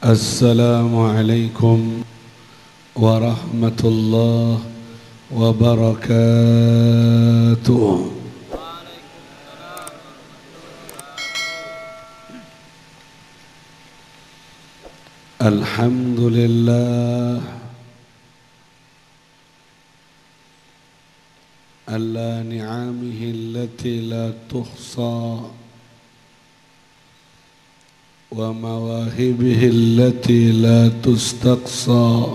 Assalamualaikum warahmatullahi wabarakatuh. Alhamdulillah ala ni'amihi allati la tuhsa wa mawahibihi allati la tustaqsa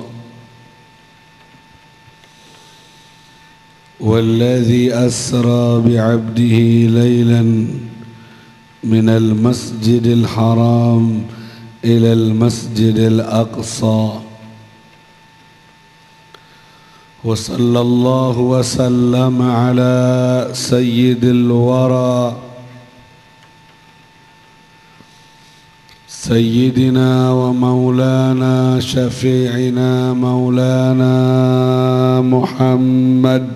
walladhi asra bi'abdihi laylan minal masjidil haram ilal masjidil aqsa wa sallallahu wa sallama ala sayyidil wara سيدنا ومولانا شفيعنا مولانا محمد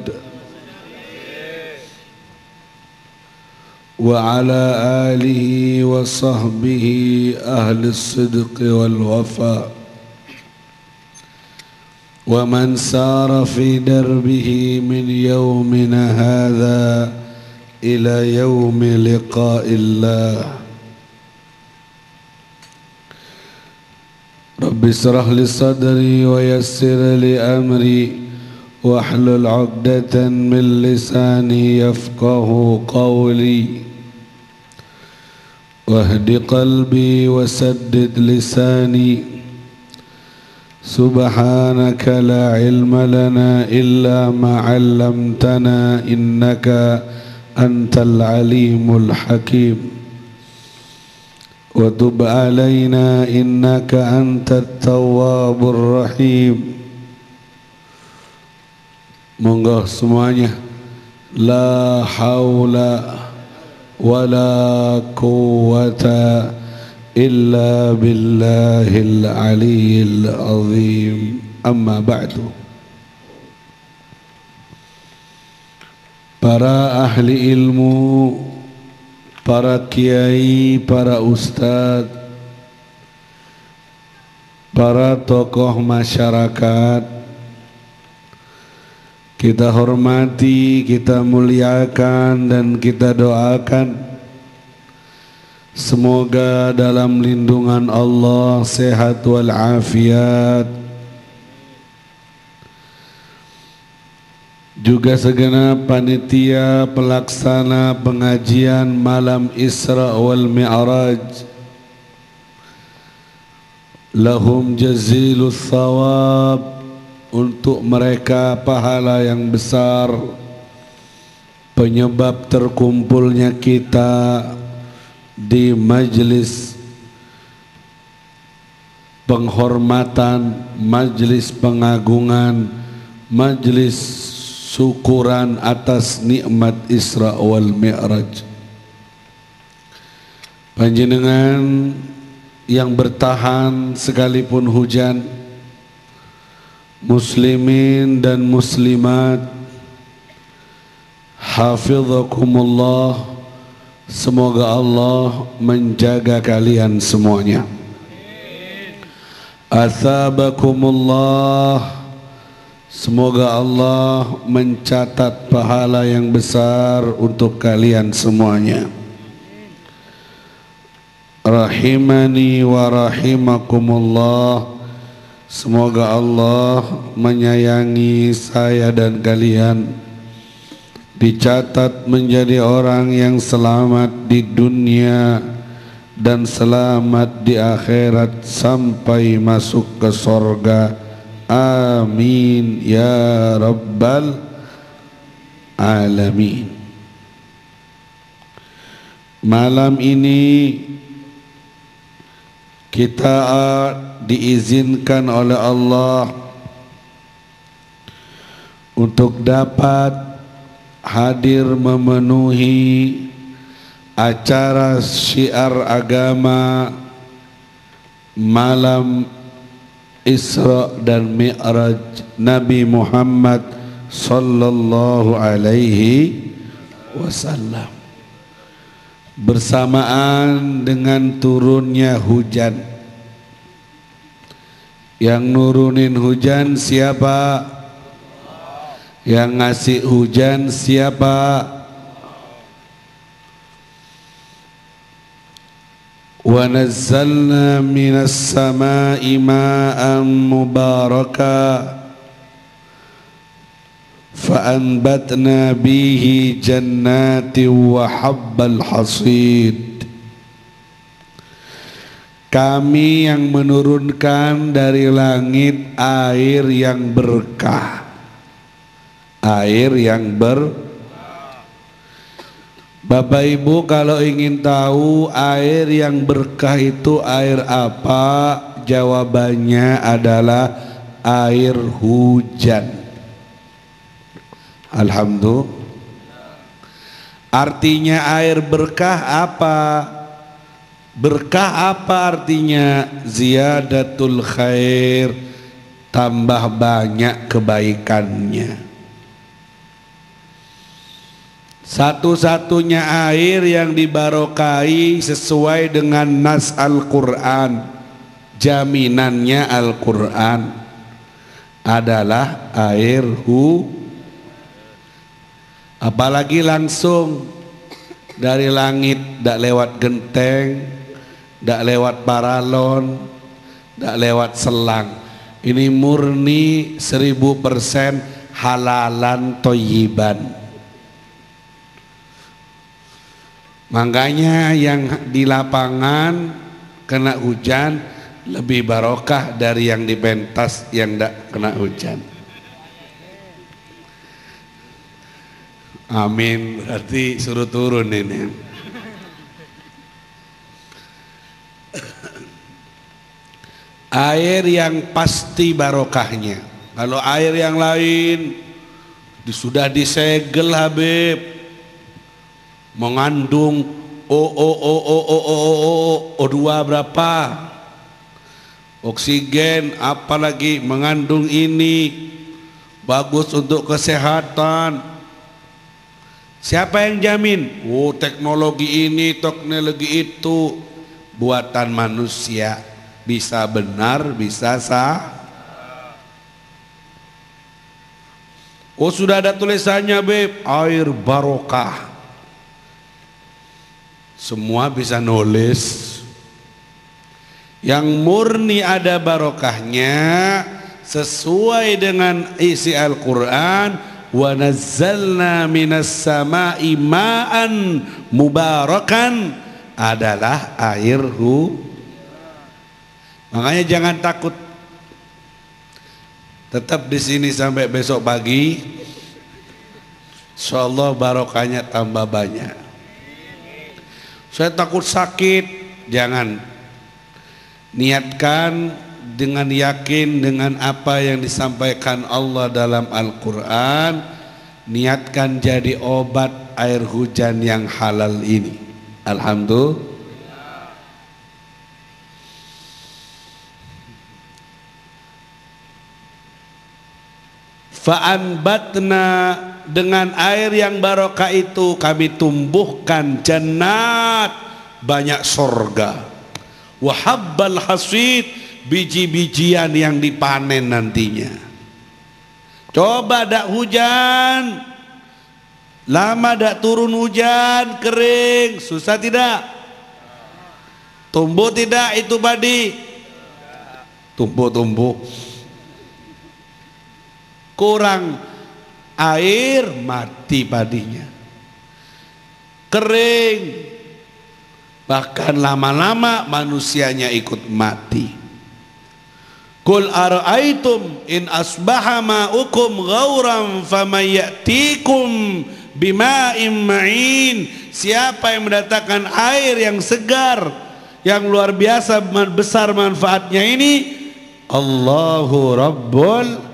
وعلى آله وصحبه أهل الصدق والوفاء ومن سار في دربه من يومنا هذا إلى يوم لقاء الله. رب اشرح لي صدري ويسر لي أمري واحلل عقدة من لساني يفقه قولي واهد قلبي وسدد لساني سبحانك لا علم لنا إلا ما علمتنا إنك أنت العليم الحكيم وتب علينا إنك أنت التواب الرحيم. Monggo semuanya, la haula wala quwwata illa billahil aliyyil azim. Amma ba'du. Para ahli ilmu, para kiai, para ustadz, para tokoh masyarakat, kita hormati, kita muliakan dan kita doakan semoga dalam lindungan Allah sehat walafiat. Juga segenap panitia pelaksana pengajian malam Isra wal Mi'raj, lahum jazilus thawab, untuk mereka pahala yang besar, penyebab terkumpulnya kita di majlis penghormatan, majlis pengagungan, majlis syukuran atas nikmat Isra wal Mi'raj. Panjenengan yang bertahan sekalipun hujan, muslimin dan muslimat, hafizakumullah, semoga Allah menjaga kalian semuanya. Athabakumullah, semoga Allah mencatat pahala yang besar untuk kalian semuanya. Rahimani wa rahimakumullah, semoga Allah menyayangi saya dan kalian, dicatat menjadi orang yang selamat di dunia dan selamat di akhirat sampai masuk ke sorga. Amin ya rabbal alamin. Malam ini kita diizinkan oleh Allah untuk dapat hadir memenuhi acara syiar agama malam Isra dan Mi'raj Nabi Muhammad sallallahu alaihi wasallam, bersamaan dengan turunnya hujan. Yang nurunin hujan siapa? Yang ngasih hujan siapa? Wa nazzalna minas samaa'i ma'an mubaraka fa anbatna bihi jannatin wa habbal hasid. Kami yang menurunkan dari langit air yang berkah, air yang Bapak Ibu kalau ingin tahu air yang berkah itu air apa? Jawabannya adalah air hujan. Alhamdulillah. Artinya air berkah apa? Berkah apa artinya? Ziyadatul khair, tambah banyak kebaikannya. Satu-satunya air yang dibarokahi sesuai dengan nas Al-Quran, jaminannya Al-Quran adalah air apalagi langsung dari langit, tidak lewat genteng, tidak lewat paralon, tidak lewat selang. Ini murni 1000% halalan thayyiban. Makanya yang di lapangan kena hujan lebih barokah dari yang di pentas yang tidak kena hujan. Amin, berarti suruh turun ini. Air yang pasti barokahnya. Kalau air yang lain sudah disegel Habib, mengandung O2 berapa, oksigen, apalagi mengandung ini, bagus untuk kesehatan. Siapa yang jamin? Oh, teknologi ini, teknologi itu, buatan manusia, bisa benar, bisa sah. Oh, sudah ada tulisannya Beb, air barokah. Semua bisa nulis. Yang murni ada barokahnya sesuai dengan isi Al-Quran. Wa nazzalna minas samaa'i ma'an mubarakan adalah air Makanya jangan takut, tetap di sini sampai besok pagi. Insyaallah barokahnya tambah banyak. Saya takut sakit, jangan. Niatkan dengan yakin dengan apa yang disampaikan Allah dalam Al-Quran. Niatkan jadi obat air hujan yang halal ini. Alhamdulillah. Fa'anbatna, dengan air yang barokah itu kami tumbuhkan jannat, banyak sorga. Wahabbal hasid, biji-bijian yang dipanen nantinya. Coba dak hujan, lama dak turun hujan, kering, susah tidak? Tumbuh tidak itu padi? Tumbuh-tumbuh. Kurang air, mati padinya, kering, bahkan lama-lama manusianya ikut mati. Qul ara'aitum in asbaha ma'ukum ghauran faman ya'tikum bima'in ma'in. Siapa yang mendatangkan air yang segar, yang luar biasa besar manfaatnya ini? Allahu Rabbul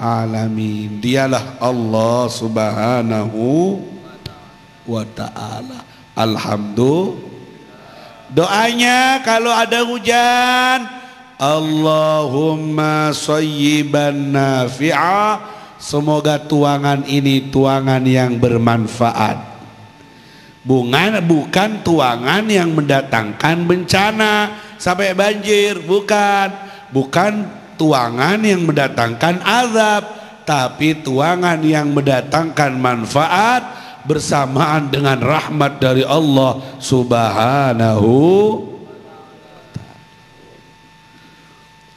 Alamin, dialah Allah Subhanahu wa ta'ala. Alhamdulillah. Doanya kalau ada hujan, Allahumma shayyiban nafi'a, semoga tuangan ini tuangan yang bermanfaat. Bukan tuangan yang mendatangkan bencana sampai banjir, bukan tuangan yang mendatangkan azab, tapi tuangan yang mendatangkan manfaat bersamaan dengan rahmat dari Allah Subhanahu.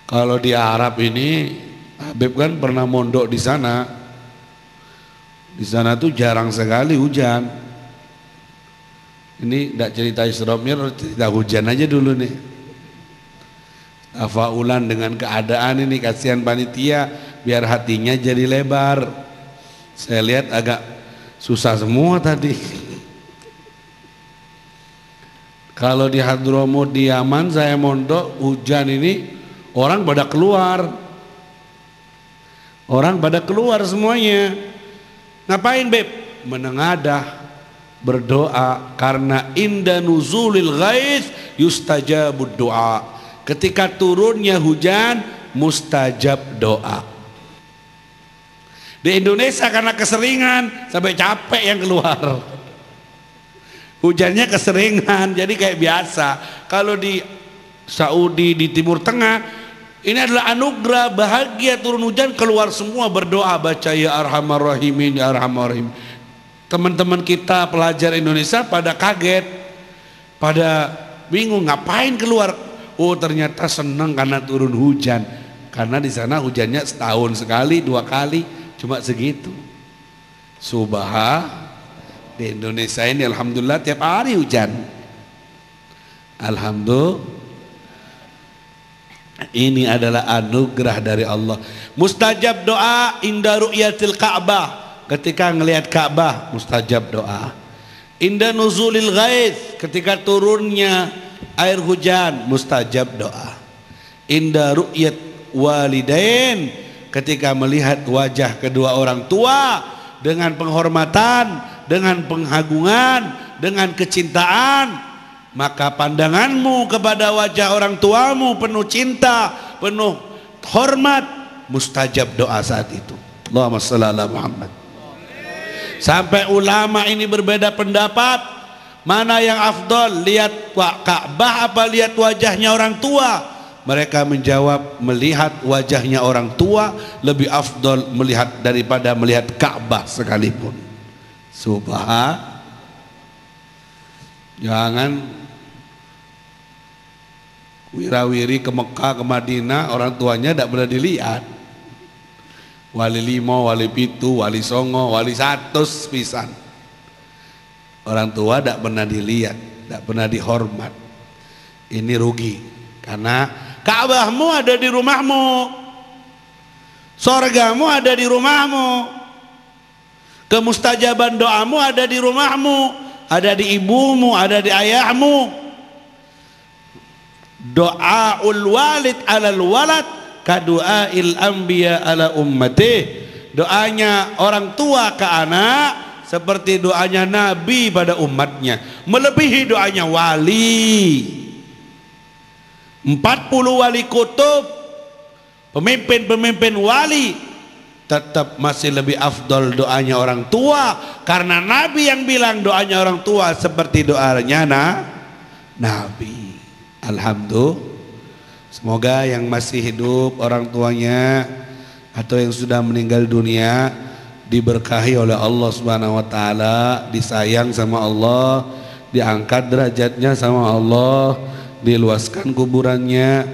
Kalau di Arab ini, Habib kan pernah mondok di sana. Di sana tuh jarang sekali hujan. Ini tidak cerita Isra Mi'raj, cerita hujan aja dulu nih. Tafaulan dengan keadaan ini, kasihan panitia biar hatinya jadi lebar. Saya lihat agak susah semua tadi. Kalau di Hadramut di Yaman saya mondok hujan ini, orang pada keluar. Orang pada keluar semuanya. Ngapain Beb? Menengadah, berdoa, karena inda nuzulil ghaiz yustajabud doa. Ketika turunnya hujan mustajab doa. Di Indonesia karena keseringan sampai capek yang keluar. Hujannya keseringan jadi kayak biasa. Kalau di Saudi, di Timur Tengah, ini adalah anugerah, bahagia turun hujan, keluar semua berdoa, baca ya arhamar rahimin, ya arhamar rahim. Teman-teman kita pelajar Indonesia pada kaget, pada bingung ngapain keluar. Oh ternyata senang karena turun hujan, karena di sana hujannya setahun sekali, 2 kali, cuma segitu. Di Indonesia ini alhamdulillah tiap hari hujan. Alhamdulillah, ini adalah anugerah dari Allah. Mustajab doa inda ru'yatil Ka'bah, ketika ngelihat Ka'bah mustajab doa. Inda nuzulil ghaiz, ketika turunnya air hujan mustajab doa. Inda ru'yat walidain, ketika melihat wajah kedua orang tua dengan penghormatan, dengan penghagungan, dengan kecintaan, maka pandanganmu kepada wajah orang tuamu penuh cinta, penuh hormat, mustajab doa saat itu. Allahumma shalli ala Muhammad. Sampai ulama ini berbeda pendapat, mana yang afdol, lihat Ka'bah apa lihat wajahnya orang tua? Mereka menjawab, melihat wajahnya orang tua lebih afdol melihat daripada melihat Ka'bah sekalipun. Jangan wirawiri ke Mekah, ke Madinah, orang tuanya tidak pernah dilihat. Wali 5, wali 7, wali 9, wali 100 pisan. Orang tua tidak pernah dilihat, tidak pernah dihormat. Ini rugi, karena Ka'bahmu ada di rumahmu, sorgamu ada di rumahmu, kemustajaban doamu ada di rumahmu, ada di ibumu, ada di ayahmu. Doaul walid alal walad kadu'ail anbiya ala ummati. Doanya orang tua ke anak seperti doanya nabi pada umatnya, melebihi doanya wali. 40 wali kutub, pemimpin-pemimpin wali, tetap masih lebih afdol doanya orang tua, karena Nabi yang bilang doanya orang tua seperti doanya Nabi. Alhamdulillah. Semoga yang masih hidup orang tuanya atau yang sudah meninggal dunia diberkahi oleh Allah Subhanahu wa taala, disayang sama Allah, diangkat derajatnya sama Allah, diluaskan kuburannya,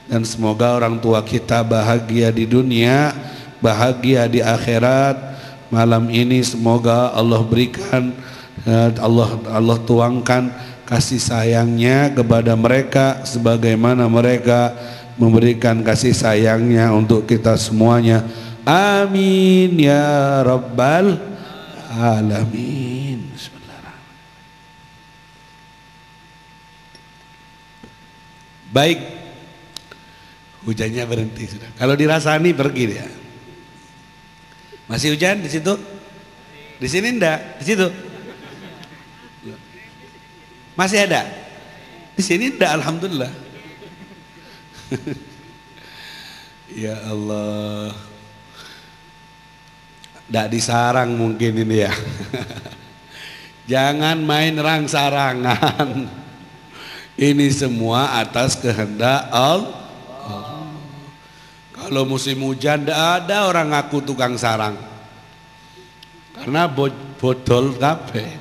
dan semoga orang tua kita bahagia di dunia, bahagia di akhirat. Malam ini semoga Allah berikan, Allah tuangkan kasih sayangnya kepada mereka sebagaimana mereka memberikan kasih sayangnya untuk kita semuanya. Amin ya rabbal alamin. Baik, hujannya berhenti sudah. Kalau dirasani pergi dia. Masih hujan di situ? Di sini enggak? Di situ? Masih ada? Di sini enggak, alhamdulillah. Ya Allah. Enggak disarang mungkin ini ya. Jangan main rang sarangan. Ini semua atas kehendak Allah. Kalau musim hujan tidak ada orang ngaku tukang sarang, karena bodol kabeh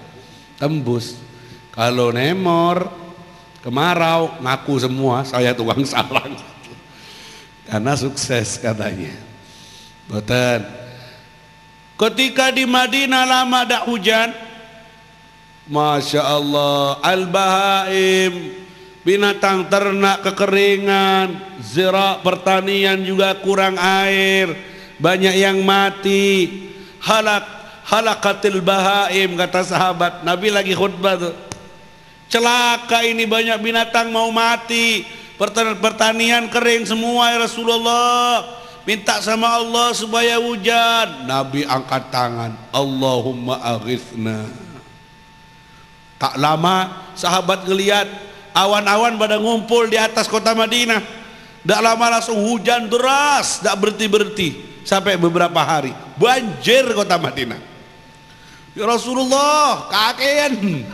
tembus. Kalau nemor kemarau ngaku semua saya tukang sarang, karena sukses katanya. Boten. Ketika di Madinah lama ada hujan, Masya Allah, al-bahaim, binatang ternak kekeringan, zira pertanian juga kurang air, banyak yang mati. Halakatil bahaim, kata sahabat Nabi lagi khutbah tuh, celaka ini, banyak binatang mau mati, pertanian kering semua ya Rasulullah, minta sama Allah supaya hujan. Nabi angkat tangan, Allahumma aghithna. Tak lama sahabat ngelihat awan-awan pada ngumpul di atas kota Madinah. Tak lama langsung hujan deras, tak berhenti-berhenti sampai beberapa hari. Banjir kota Madinah. Ya Rasulullah, kakean.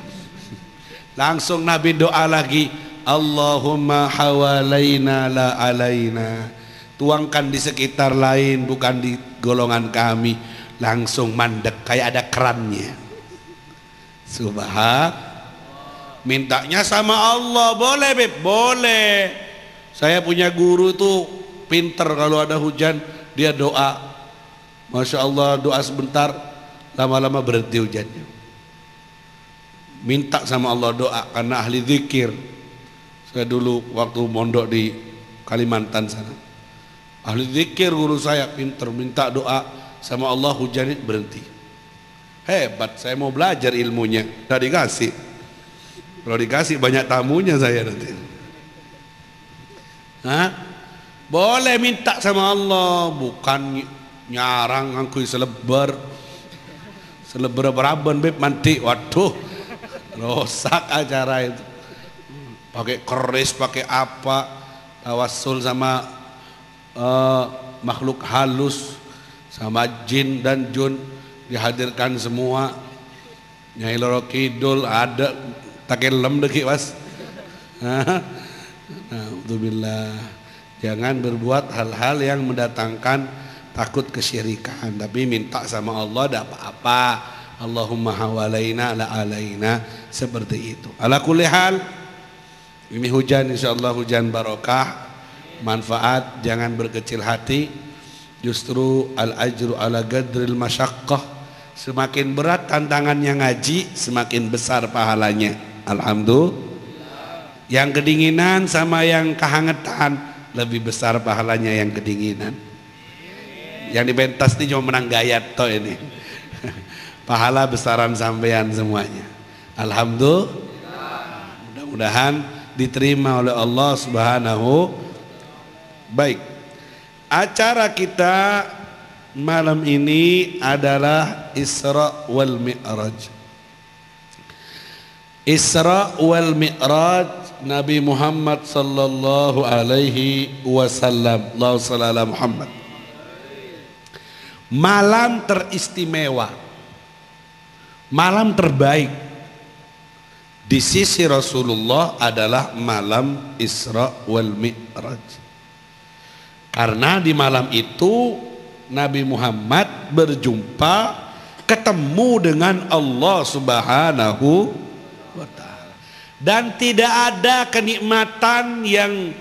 Langsung Nabi doa lagi, Allahumma hawalaina la alaina. Tuangkan di sekitar lain, bukan di golongan kami. Langsung mandek kayak ada kerannya. Mintanya sama Allah boleh Beb? Boleh. Saya punya guru tuh pinter, kalau ada hujan dia doa, Masya Allah, doa sebentar lama-lama berhenti hujannya. Minta sama Allah doa, karena ahli zikir. Saya dulu waktu mondok di Kalimantan sana, ahli zikir guru saya pinter, minta doa sama Allah hujannya berhenti. Hebat, saya mau belajar ilmunya, tidak dikasih. Kalau dikasih banyak tamunya saya nanti. Hah? Boleh minta sama Allah, bukan nyarang ngangkui selebar beraban Beb, manti, waduh, rusak acara itu. Pakai keris, pakai apa, tawassul sama makhluk halus, sama jin dan jun, dihadirkan semua. Nyai Loro Kidul ada takelem deki was. Alhamdulillah. Jangan berbuat hal-hal yang mendatangkan takut kesyirikan, tapi minta sama Allah tidak apa-apa. Allahumma hawalaina la alaina, seperti itu. Ala kulli hal, ini hujan insyaallah hujan barokah, manfaat, jangan berkecil hati. Justru al ajru ala qadril masyaqqah. Semakin berat tantangannya ngaji, semakin besar pahalanya. Alhamdulillah. Yang kedinginan sama yang kehangetan, lebih besar pahalanya yang kedinginan. Yang di pentas ini cuma menang gayat toh ini. Pahala besaran sampean semuanya. Alhamdulillah. Mudah-mudahan diterima oleh Allah Subhanahu. Baik. Acara kita malam ini adalah Isra wal Mi'raj. Isra wal Mi'raj Nabi Muhammad sallallahu alaihi wasallam. Allahumma shalli ala Muhammad. Malam teristimewa, malam terbaik di sisi Rasulullah adalah malam Isra wal Mi'raj. Karena di malam itu Nabi Muhammad berjumpa, ketemu dengan Allah Subhanahu wa ta'ala. Dan tidak ada kenikmatan yang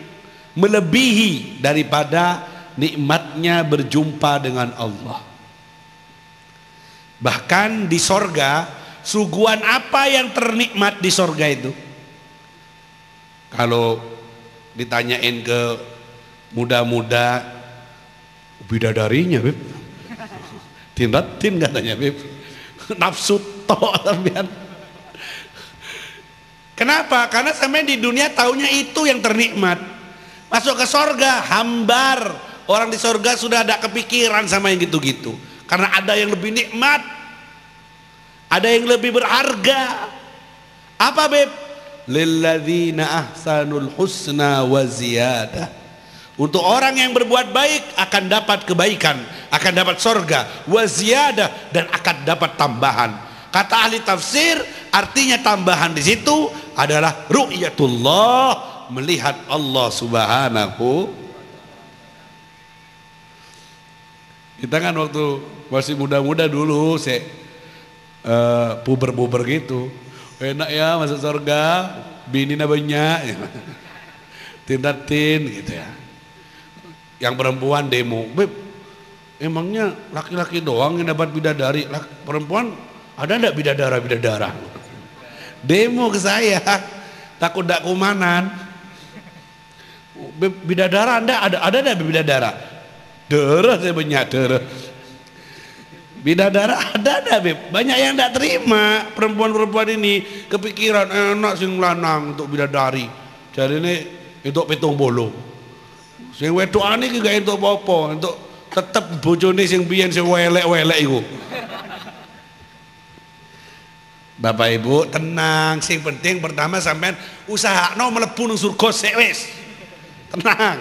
melebihi daripada nikmatnya berjumpa dengan Allah. Bahkan di sorga, suguhan apa yang ternikmat di sorga itu? Kalau ditanyain ke muda-muda, bidadarinya Beb, tindatin katanya Beb, nafsu tok sampean. Kenapa? Karena sampean di dunia taunya itu yang ternikmat. Masuk ke sorga hambar. Orang di sorga sudah ada kepikiran sama yang gitu-gitu. Karena ada yang lebih nikmat, ada yang lebih berharga. Apa Beb? Lilladzina ahsanul husna wa ziyadah. Untuk orang yang berbuat baik akan dapat kebaikan, akan dapat sorga, wa ziyadah, dan akan dapat tambahan. Kata ahli tafsir, artinya tambahan di situ adalah ru'yatullah, melihat Allah Subhanahu. Kita kan waktu masih muda-muda dulu, puber-puber gitu. Enak ya masuk surga, bini banyak, tindatin gitu ya. Yang perempuan demo, Beb, emangnya laki-laki doang yang dapat bidadari? Perempuan ada enggak bidadara? Demo ke saya, takut dak kumanan. Bidadara ada enggak bidadara? Darah saya banyak darah. Bidadara ada Beb. Banyak yang tidak terima. Perempuan-perempuan ini kepikiran enak sing lanang untuk bidadari. Jadi ini untuk petong bolo. Sing wedokane iki gak entuk apa-apa, untuk tetep bojone sing biyen sing welek-welek iku. Bapak Ibu tenang, sing penting pertama sampean usahakno mlebu nang surga sik wis. Tenang.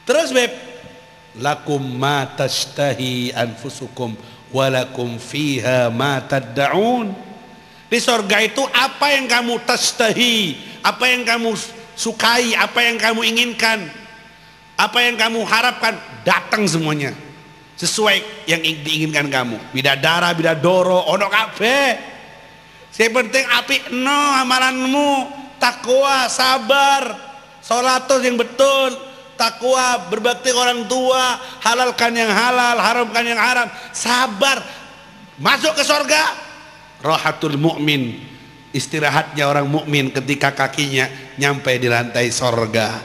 Terus Beb, lakum ma tashtahi anfusukum walakum fiha ma tad'un. Di surga itu apa yang kamu tashtahi, apa yang kamu sukai, apa yang kamu inginkan, apa yang kamu harapkan, datang semuanya sesuai yang diinginkan kamu. Bidadara, bidadoro, ono kabeh. Yang penting apik no amalanmu, takwa, sabar, sholatus yang betul, takwa, berbakti orang tua, halalkan yang halal, haramkan yang haram, sabar, masuk ke surga. Rahatul mukmin, istirahatnya orang mukmin ketika kakinya nyampe di lantai surga,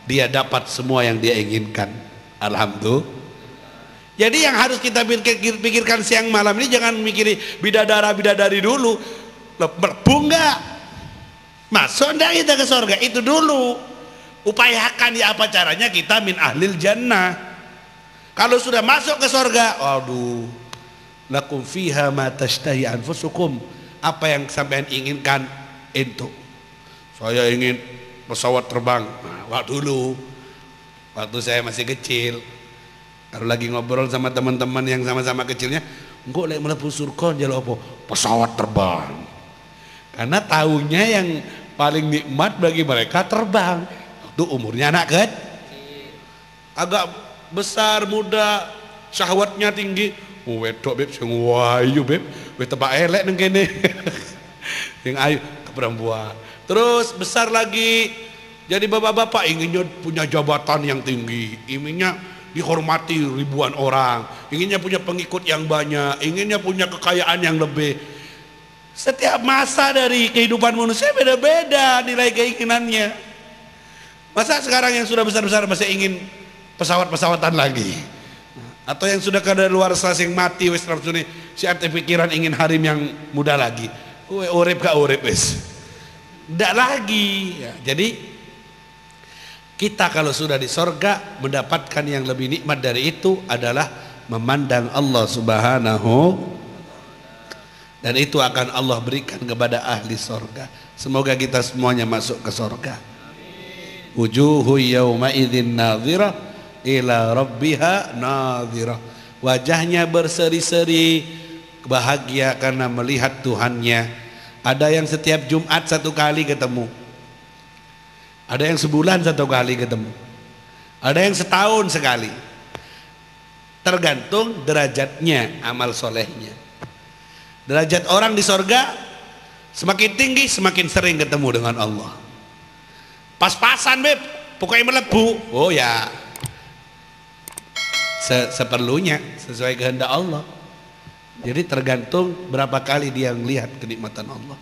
dia dapat semua yang dia inginkan. Alhamdulillah. Jadi yang harus kita pikirkan siang malam ini, jangan mikiri bidadari dulu. Berbunga masuk ndak kita ke surga, itu dulu. Upayakan ya apa caranya kita min ahlil jannah. Kalau sudah masuk ke surga, aduh, lakum fiha ma tashtahi anfusukum, apa yang sampean inginkan itu. Saya ingin pesawat terbang. Nah, waktu saya masih kecil, kalau lagi ngobrol sama teman-teman yang sama-sama kecilnya, engko lek mlebu surga njaluk apa? Pesawat terbang. Karena tahunya yang paling nikmat bagi mereka terbang. Itu umurnya anak kecil, agak besar muda, syahwatnya tinggi. Wedok Beb sing wayu Beb, wis tebak elek nang kene. Sing ayu ke perempuan. Terus besar lagi, jadi bapak-bapak inginnya punya jabatan yang tinggi, inginnya dihormati ribuan orang, inginnya punya pengikut yang banyak, inginnya punya kekayaan yang lebih. Setiap masa dari kehidupan manusia beda-beda nilai keinginannya. Masa sekarang yang sudah besar-besar masih ingin pesawat-pesawatan lagi? Atau yang sudah kadaluarsa sing mati wis nafsune si ate pikiran ingin harim yang muda lagi. Kowe urip gak urip wis. Ndak lagi. Ya, jadi kita kalau sudah di sorga mendapatkan yang lebih nikmat dari itu adalah memandang Allah Subhanahu, dan itu akan Allah berikan kepada ahli sorga. Semoga kita semuanya masuk ke sorga. Wujuhu yawma idzin nadhirah ila rabbiha nadhirah. Wajahnya berseri-seri bahagia karena melihat Tuhannya. Ada yang setiap Jumat satu kali ketemu, ada yang sebulan satu kali ketemu, ada yang setahun sekali. Tergantung derajatnya, amal solehnya. Derajat orang di sorga semakin tinggi semakin sering ketemu dengan Allah. Pas-pasan Beb, pokoknya melebu. Oh ya, seperlunya sesuai kehendak Allah. Jadi tergantung berapa kali dia melihat kenikmatan Allah.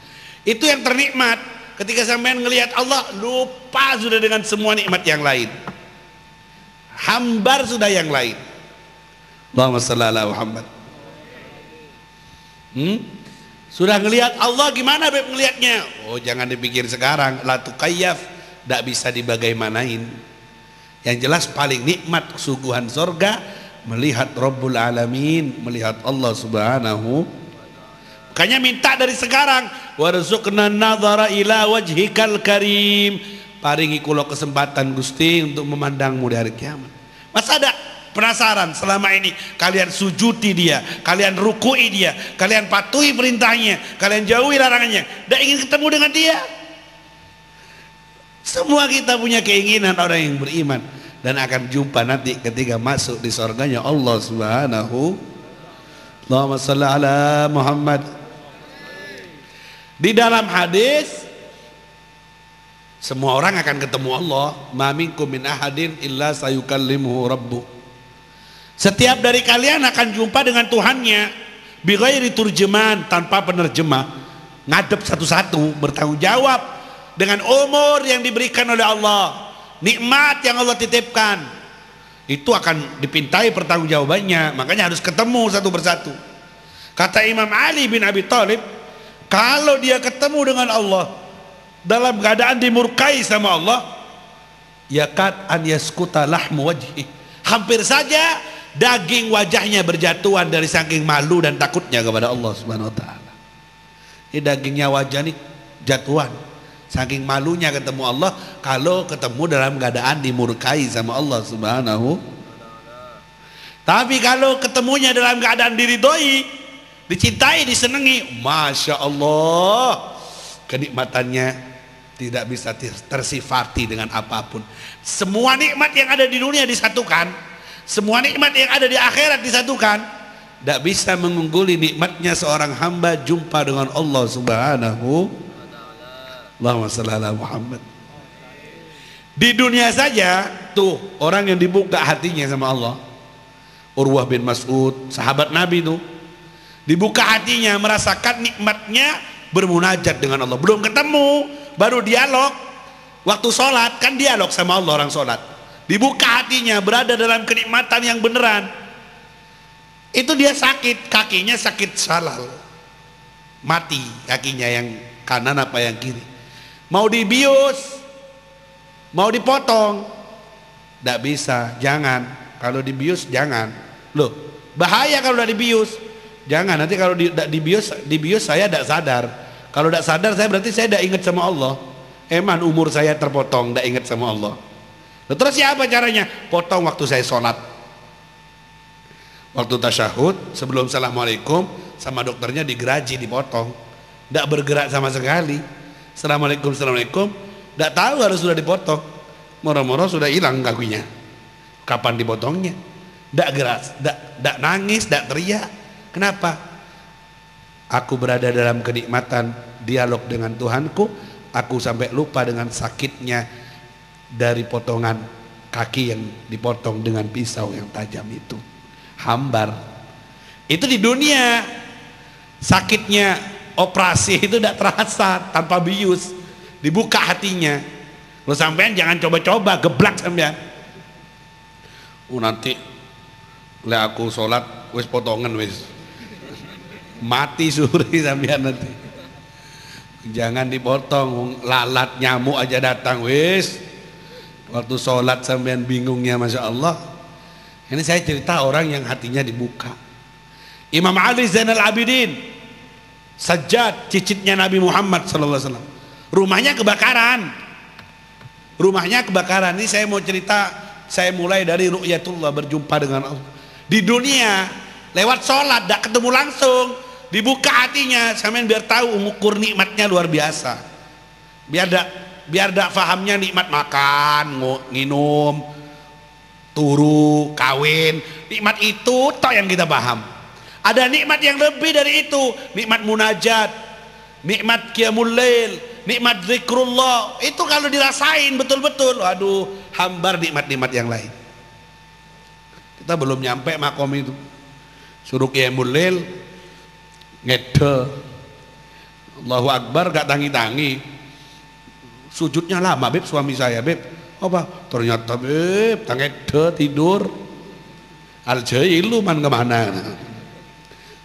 Itu yang ternikmat. Ketika sampean ngelihat Allah, lupa sudah dengan semua nikmat yang lain, hambar sudah yang lain. Allahumma shalli ala Muhammad. Sudah ngelihat Allah, gimana Beb ngelihatnya? Oh jangan dipikir sekarang, la tukayyaf, tidak bisa dibagaimanain. Yang jelas paling nikmat kesuguhan surga melihat Rabbul Alamin, melihat Allah Subhanahu. Makanya minta dari sekarang, warzuqna nadhara ila wajhikal karim, paringi kula kesempatan Gusti untuk memandangmu di hari kiamat. Masa ada penasaran selama ini kalian sujudi dia, kalian rukui dia, kalian patuhi perintahnya, kalian jauhi larangannya, tidak ingin ketemu dengan dia? Semua kita punya keinginan orang yang beriman. dan akan jumpa nanti ketika masuk di surganya Allah Subhanahu. Allahumma shalli ala Muhammad. Di dalam hadis semua orang akan ketemu Allah. Ma minkum min ahadin illa sayukallimuhu rabbuh. Setiap dari kalian akan jumpa dengan Tuhannya bi ghairi turjuman, tanpa penerjemah, ngadep satu-satu, bertanggung jawab dengan umur yang diberikan oleh Allah, nikmat yang Allah titipkan. Itu akan dipintai pertanggungjawabannya, makanya harus ketemu satu persatu. Kata Imam Ali bin Abi Thalib, kalau dia ketemu dengan Allah dalam keadaan dimurkai sama Allah, yakad an yaskuta lahmu wajhi, hampir saja daging wajahnya berjatuhan dari saking malu dan takutnya kepada Allah Subhanahu wa taala. Ini dagingnya wajah ini jatuhan saking malunya ketemu Allah, kalau ketemu dalam keadaan dimurkai sama Allah Subhanahu. Tapi kalau ketemunya dalam keadaan diridhoi, dicintai, disenangi, Masya Allah, kenikmatannya tidak bisa tersifati dengan apapun. Semua nikmat yang ada di dunia disatukan, semua nikmat yang ada di akhirat disatukan, tidak bisa mengungguli nikmatnya seorang hamba jumpa dengan Allah Subhanahu. Allahumma shalli ala Muhammad. Di dunia saja tuh orang yang dibuka hatinya sama Allah, Urwah bin Mas'ud, sahabat Nabi tuh, dibuka hatinya, merasakan nikmatnya bermunajat dengan Allah. Belum ketemu, baru dialog. Waktu sholat kan dialog sama Allah orang sholat. Dibuka hatinya, berada dalam kenikmatan yang beneran. Itu dia sakit, kakinya sakit salal, mati kakinya yang kanan apa yang kiri. Mau dibius, mau dipotong, tidak bisa, jangan. Kalau dibius jangan. Loh, bahaya kalau udah dibius. Jangan, nanti kalau dibius saya tidak sadar. Kalau tidak sadar berarti saya tidak ingat sama Allah. Eman umur saya terpotong, tidak ingat sama Allah. Loh, terus siapa caranya? Potong waktu saya sholat. Waktu tasyahud, sebelum assalamualaikum, sama dokternya digeraji, dipotong. Tidak bergerak sama sekali. Assalamualaikum, assalamualaikum, tidak tahu harus sudah dipotong. Moro-moro sudah hilang kakinya. Kapan dipotongnya? Tidak gerak, tidak nangis, tidak teriak. Kenapa? Aku berada dalam kenikmatan dialog dengan Tuhanku. Aku sampai lupa dengan sakitnya dari potongan kaki yang dipotong dengan pisau yang tajam itu. Hambar. Itu di dunia. Sakitnya operasi itu tidak terasa tanpa bius. Dibuka hatinya. Lo sampean jangan coba-coba geblak sampean. Nanti le aku sholat wis potongan wis. Mati suri sampean nanti. Jangan dipotong, lalat nyamuk aja datang wis. Waktu sholat sampean bingungnya, Masya Allah. Ini saya cerita orang yang hatinya dibuka. Imam Ali Zainal Abidin, Sajjad, cicitnya Nabi Muhammad SAW, rumahnya kebakaran. Rumahnya kebakaran. Ini saya mau cerita, saya mulai dari ru'yatullah, berjumpa dengan Allah. Di dunia, lewat sholat, tidak ketemu langsung, dibuka hatinya, sampean biar tahu mengukur nikmatnya luar biasa. Biar dak fahamnya nikmat makan, minum, turu, kawin. Nikmat itu tok yang kita paham. Ada nikmat yang lebih dari itu, nikmat munajat, nikmat qiyamul lail, nikmat zikrullah. Itu kalau dirasain betul-betul, aduh, hambar nikmat-nikmat yang lain. Kita belum nyampe makom itu. Suruh qiyamul lail, ngede, Allahu Akbar gak tangi-tangi. Sujudnya lama, Beb, suami saya, Beb. Apa? Ternyata, Beb, ngede tidur. Al-jailu man kemana?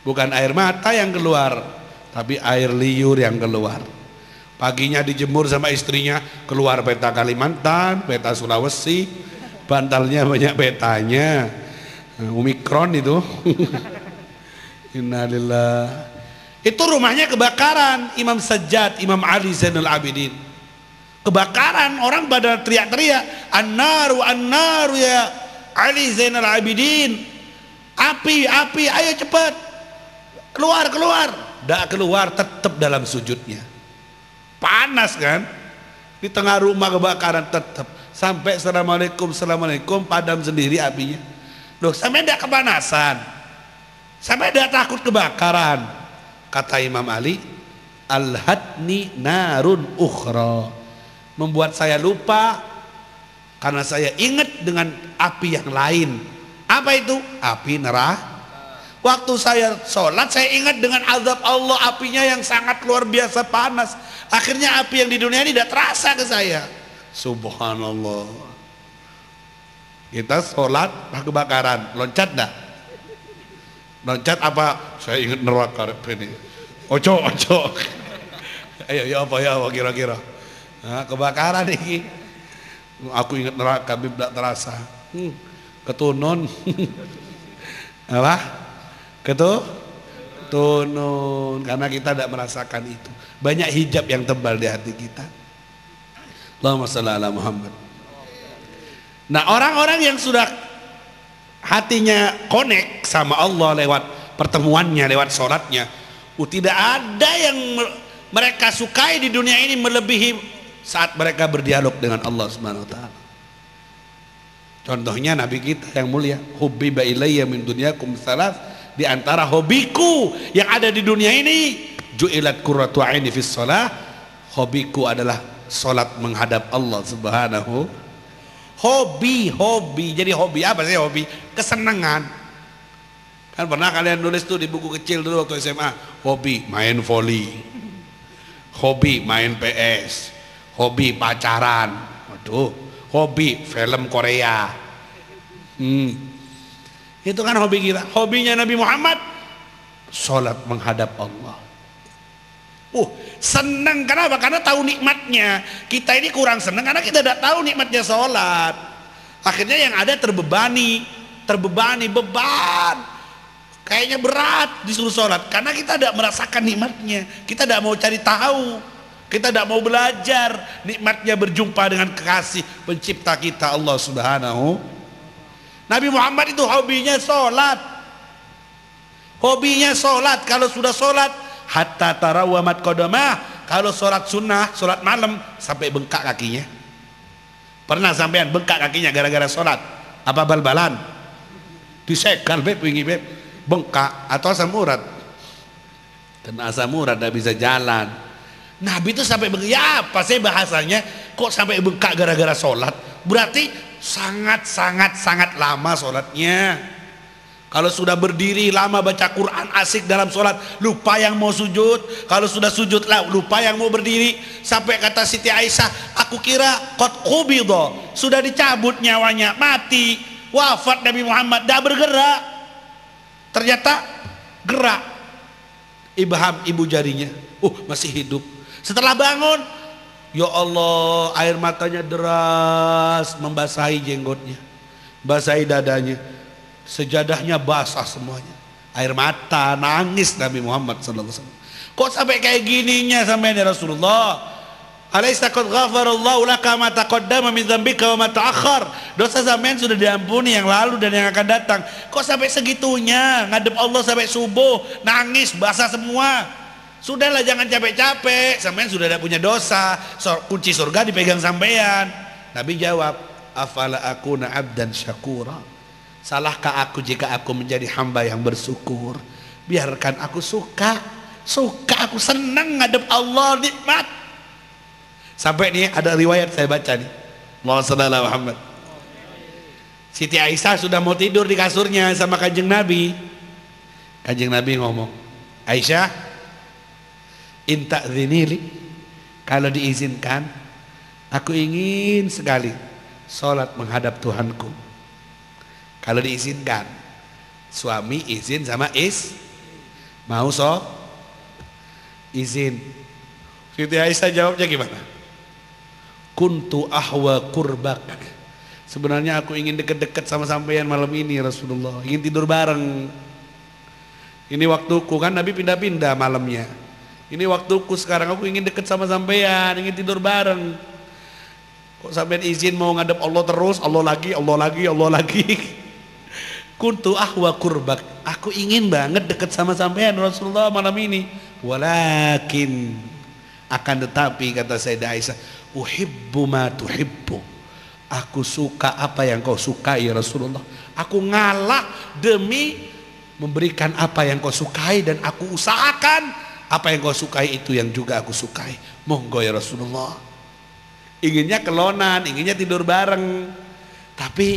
Bukan air mata yang keluar, tapi air liur yang keluar. Paginya dijemur sama istrinya, keluar peta Kalimantan, peta Sulawesi, bantalnya banyak petanya. Omikron itu. Innalillah. Itu rumahnya kebakaran. Imam Sajjad, Imam Ali Zainal Abidin, kebakaran, orang pada teriak-teriak, an-naru ya Ali Zainal Abidin, api, ayo cepat, keluar. Tidak keluar, tetap dalam sujudnya. Panas kan, di tengah rumah kebakaran tetap. Sampai assalamualaikum padam sendiri apinya. Loh, sampai tidak kepanasan, sampai tidak takut kebakaran. Kata Imam Ali, alhatni narun ukhra, membuat saya lupa karena saya ingat dengan api yang lain. Apa itu? Api neraka. Waktu saya sholat saya ingat dengan azab Allah, apinya yang sangat luar biasa panas. Akhirnya api yang di dunia ini tidak terasa ke saya. Subhanallah. Kita sholat kebakaran, loncat dah. Loncat apa? Saya ingat neraka ini. Ojo. Ayo ya apa kira-kira? Nah, kebakaran ini. Aku ingat neraka, tidak terasa. Ketunun. Apa? Ketunun. Karena kita tidak merasakan itu. Banyak hijab yang tebal di hati kita. Allahumma shalli ala Muhammad. Nah, orang-orang yang sudah hatinya connect sama Allah lewat pertemuannya, lewat sholatnya, tidak ada yang mereka sukai di dunia ini melebihi saat mereka berdialog dengan Allah Subhanahu wa taala. Contohnya Nabi kita yang mulia, hubbiba ilayya min dunyakum salas, di antara hobiku yang ada di dunia ini, ju'ilat qurratu aini fis shalah, hobiku adalah salat menghadap Allah Subhanahu. Hobi. Jadi hobi apa sih hobi? Kesenangan. Kan pernah kalian nulis tuh di buku kecil dulu waktu SMA, hobi main voli, hobi main PS, hobi pacaran, waduh, hobi film Korea. Itu kan hobi kita. Hobinya Nabi Muhammad salat menghadap Allah. Senang, kenapa? Karena tahu nikmatnya. Kita ini kurang senang karena kita tidak tahu nikmatnya sholat. Akhirnya yang ada terbebani beban, kayaknya berat disuruh sholat karena kita tidak merasakan nikmatnya. Kita tidak mau cari tahu, kita tidak mau belajar nikmatnya berjumpa dengan kekasih pencipta kita Allah Subhanahu. Nabi Muhammad itu hobinya sholat. Kalau sudah sholat hatta tarawamat qadamah, kalau sholat sunnah, sholat malam sampai bengkak kakinya. Pernah sampean bengkak kakinya gara-gara sholat? Apa bal-balan? Disegal wingi bengkak atau asam urat? Kena asam urat tidak bisa jalan. Nabi itu sampai bengkak. Ya apa sih bahasanya? Kok sampai bengkak gara-gara sholat? Berarti sangat lama sholatnya. Kalau sudah berdiri lama baca Quran asik dalam sholat, lupa yang mau sujud. Kalau sudah sujud lah lupa yang mau berdiri. Sampai kata Siti Aisyah, aku kira qad qubidha, sudah dicabut nyawanya, mati, wafat Nabi Muhammad, tidak bergerak. Ternyata gerak ibham, ibu jarinya, masih hidup. Setelah bangun, ya Allah, air matanya deras membasahi jenggotnya, basahi dadanya. Sejadahnya basah semuanya, air mata, nangis Nabi Muhammad sallallahu alaihi wasallam. Kok sampai kayak gininya sampai ya Rasulullah? Alaisa qad ghafarallahu laka ma taqaddama min dzambika wa ma ta'akhkhar. Dosa sampean sudah diampuni yang lalu dan yang akan datang. Kok sampai segitunya ngadep Allah sampai subuh, nangis basah semua? Sudahlah, jangan capek-capek, sampean sudah ada punya dosa, kunci surga dipegang sampean. Nabi jawab, afala akuna abdan syakura, salahkah aku jika aku menjadi hamba yang bersyukur? Biarkan aku suka, aku senang ngadep Allah, nikmat. Sampai nih ada riwayat saya baca nih, Allahumma shalli ala Muhammad. Siti Aisyah sudah mau tidur di kasurnya sama Kanjeng Nabi. Kanjeng Nabi ngomong, Aisyah, inta dzinili, kalau diizinkan aku ingin sekali sholat menghadap Tuhanku. Kalau diizinkan, suami izin sama mau izin. Siti Aisyah jawabnya gimana? Kuntu ahwa kurbak, sebenarnya aku ingin dekat-dekat sama sampean malam ini Rasulullah, ingin tidur bareng. Ini waktuku, kan Nabi pindah-pindah malamnya. Ini waktuku sekarang, aku ingin dekat sama sampean, ingin tidur bareng. Kok sampean izin mau ngadep Allah terus, Allah lagi. Kuntu ahwa kurbak, aku ingin banget dekat sama sampean Rasulullah malam ini. Walakin, akan tetapi kata Sayyidah Aisyah, uhibbu ma tuhibbu, Aku suka apa yang kau sukai ya Rasulullah. Aku ngalah demi memberikan apa yang kau sukai, dan aku usahakan apa yang kau sukai itu yang juga aku sukai. Monggo ya Rasulullah. Inginnya kelonan, inginnya tidur bareng. Tapi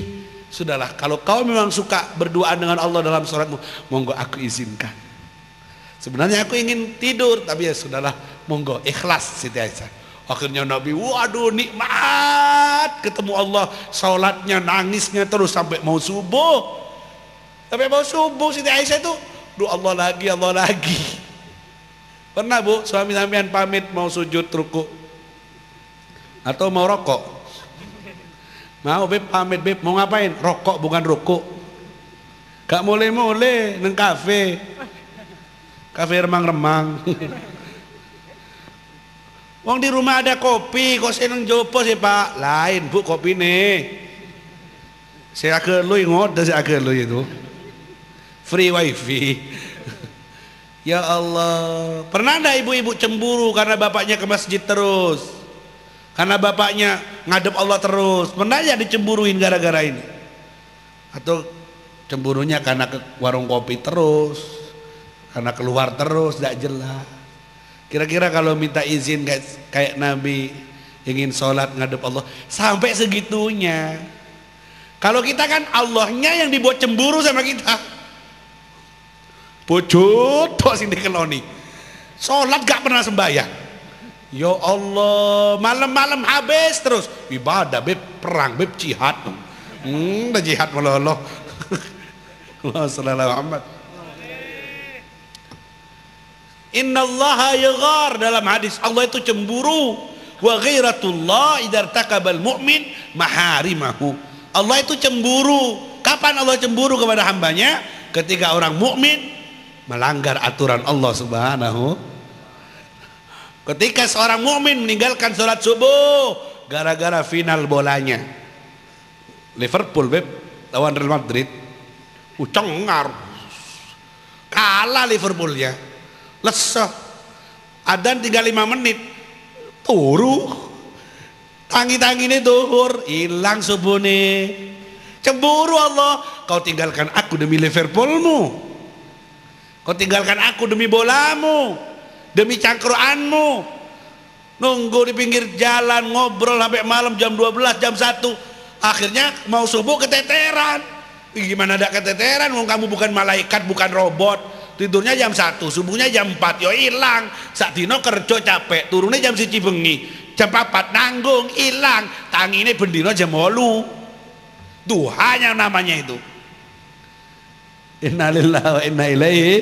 sudahlah, kalau kau memang suka berduaan dengan Allah dalam sholatmu, monggo aku izinkan. Sebenarnya aku ingin tidur, tapi ya sudahlah, monggo, ikhlas Siti Aisyah. Akhirnya Nabi, waduh nikmat ketemu Allah, sholatnya nangisnya terus sampai mau subuh. Sampai mau subuh Siti Aisyah itu, duh Allah lagi, Allah lagi. Pernah Bu, suami sampean pamit mau sujud ruku atau mau rokok? Mau Beb, pamit Beb, mau ngapain? Rokok bukan ruku. Gak mulai-mulai neng kafe remang-remang. Wong di rumah ada kopi, kok seneng jopo sih Pak? Lain Bu kopi nih. Saya ke lu ingot, saya ke lu itu. Free wifi. Ya Allah, pernah enggak ibu-ibu cemburu karena bapaknya ke masjid terus? Karena bapaknya ngadep Allah terus? Pernah ya dicemburuin gara-gara ini? Atau cemburunya karena ke warung kopi terus? Karena keluar terus, tidak jelas. Kira-kira kalau minta izin kayak Nabi ingin sholat ngadep Allah, sampai segitunya. Kalau kita kan Allahnya yang dibuat cemburu sama kita. Bojot tok sing dikeloni. Salat gak pernah sembahyang. Ya Allah, malam-malam habis terus ibadah, Beb, perang, Beb, jihad. Dah jihad Allah. Allah sallallahu Muhammad. Innallaha yaghar, dalam hadis Allah itu cemburu. Wa ghairatullah idza takabal mu'min maharimahu. Allah itu cemburu. Kapan Allah cemburu kepada hambanya? Ketika orang mukmin melanggar aturan Allah Subhanahu. Ketika seorang mukmin meninggalkan sholat subuh gara-gara final bolanya Liverpool Beb lawan Real Madrid, cengar kalah Liverpoolnya, lesah, adzan tinggal 5 menit turu, tangi-tangi ini tuhur, hilang subuh nih. Cemburu Allah, kau tinggalkan aku demi Liverpoolmu, kau tinggalkan aku demi bolamu, demi cangkruanmu. Nunggu di pinggir jalan ngobrol sampai malam jam 12, jam 1. Akhirnya mau subuh keteteran. Gimana ada keteteran? Kamu bukan malaikat, bukan robot. Tidurnya jam 1, subuhnya jam 4. Yo hilang. Sakdino kerja capek, turunnya jam 1 bengi. Jam 4 nanggung, hilang. Tangine bendino jam 8. Duhanya namanya itu. Innalillahi wa inna ilaihi.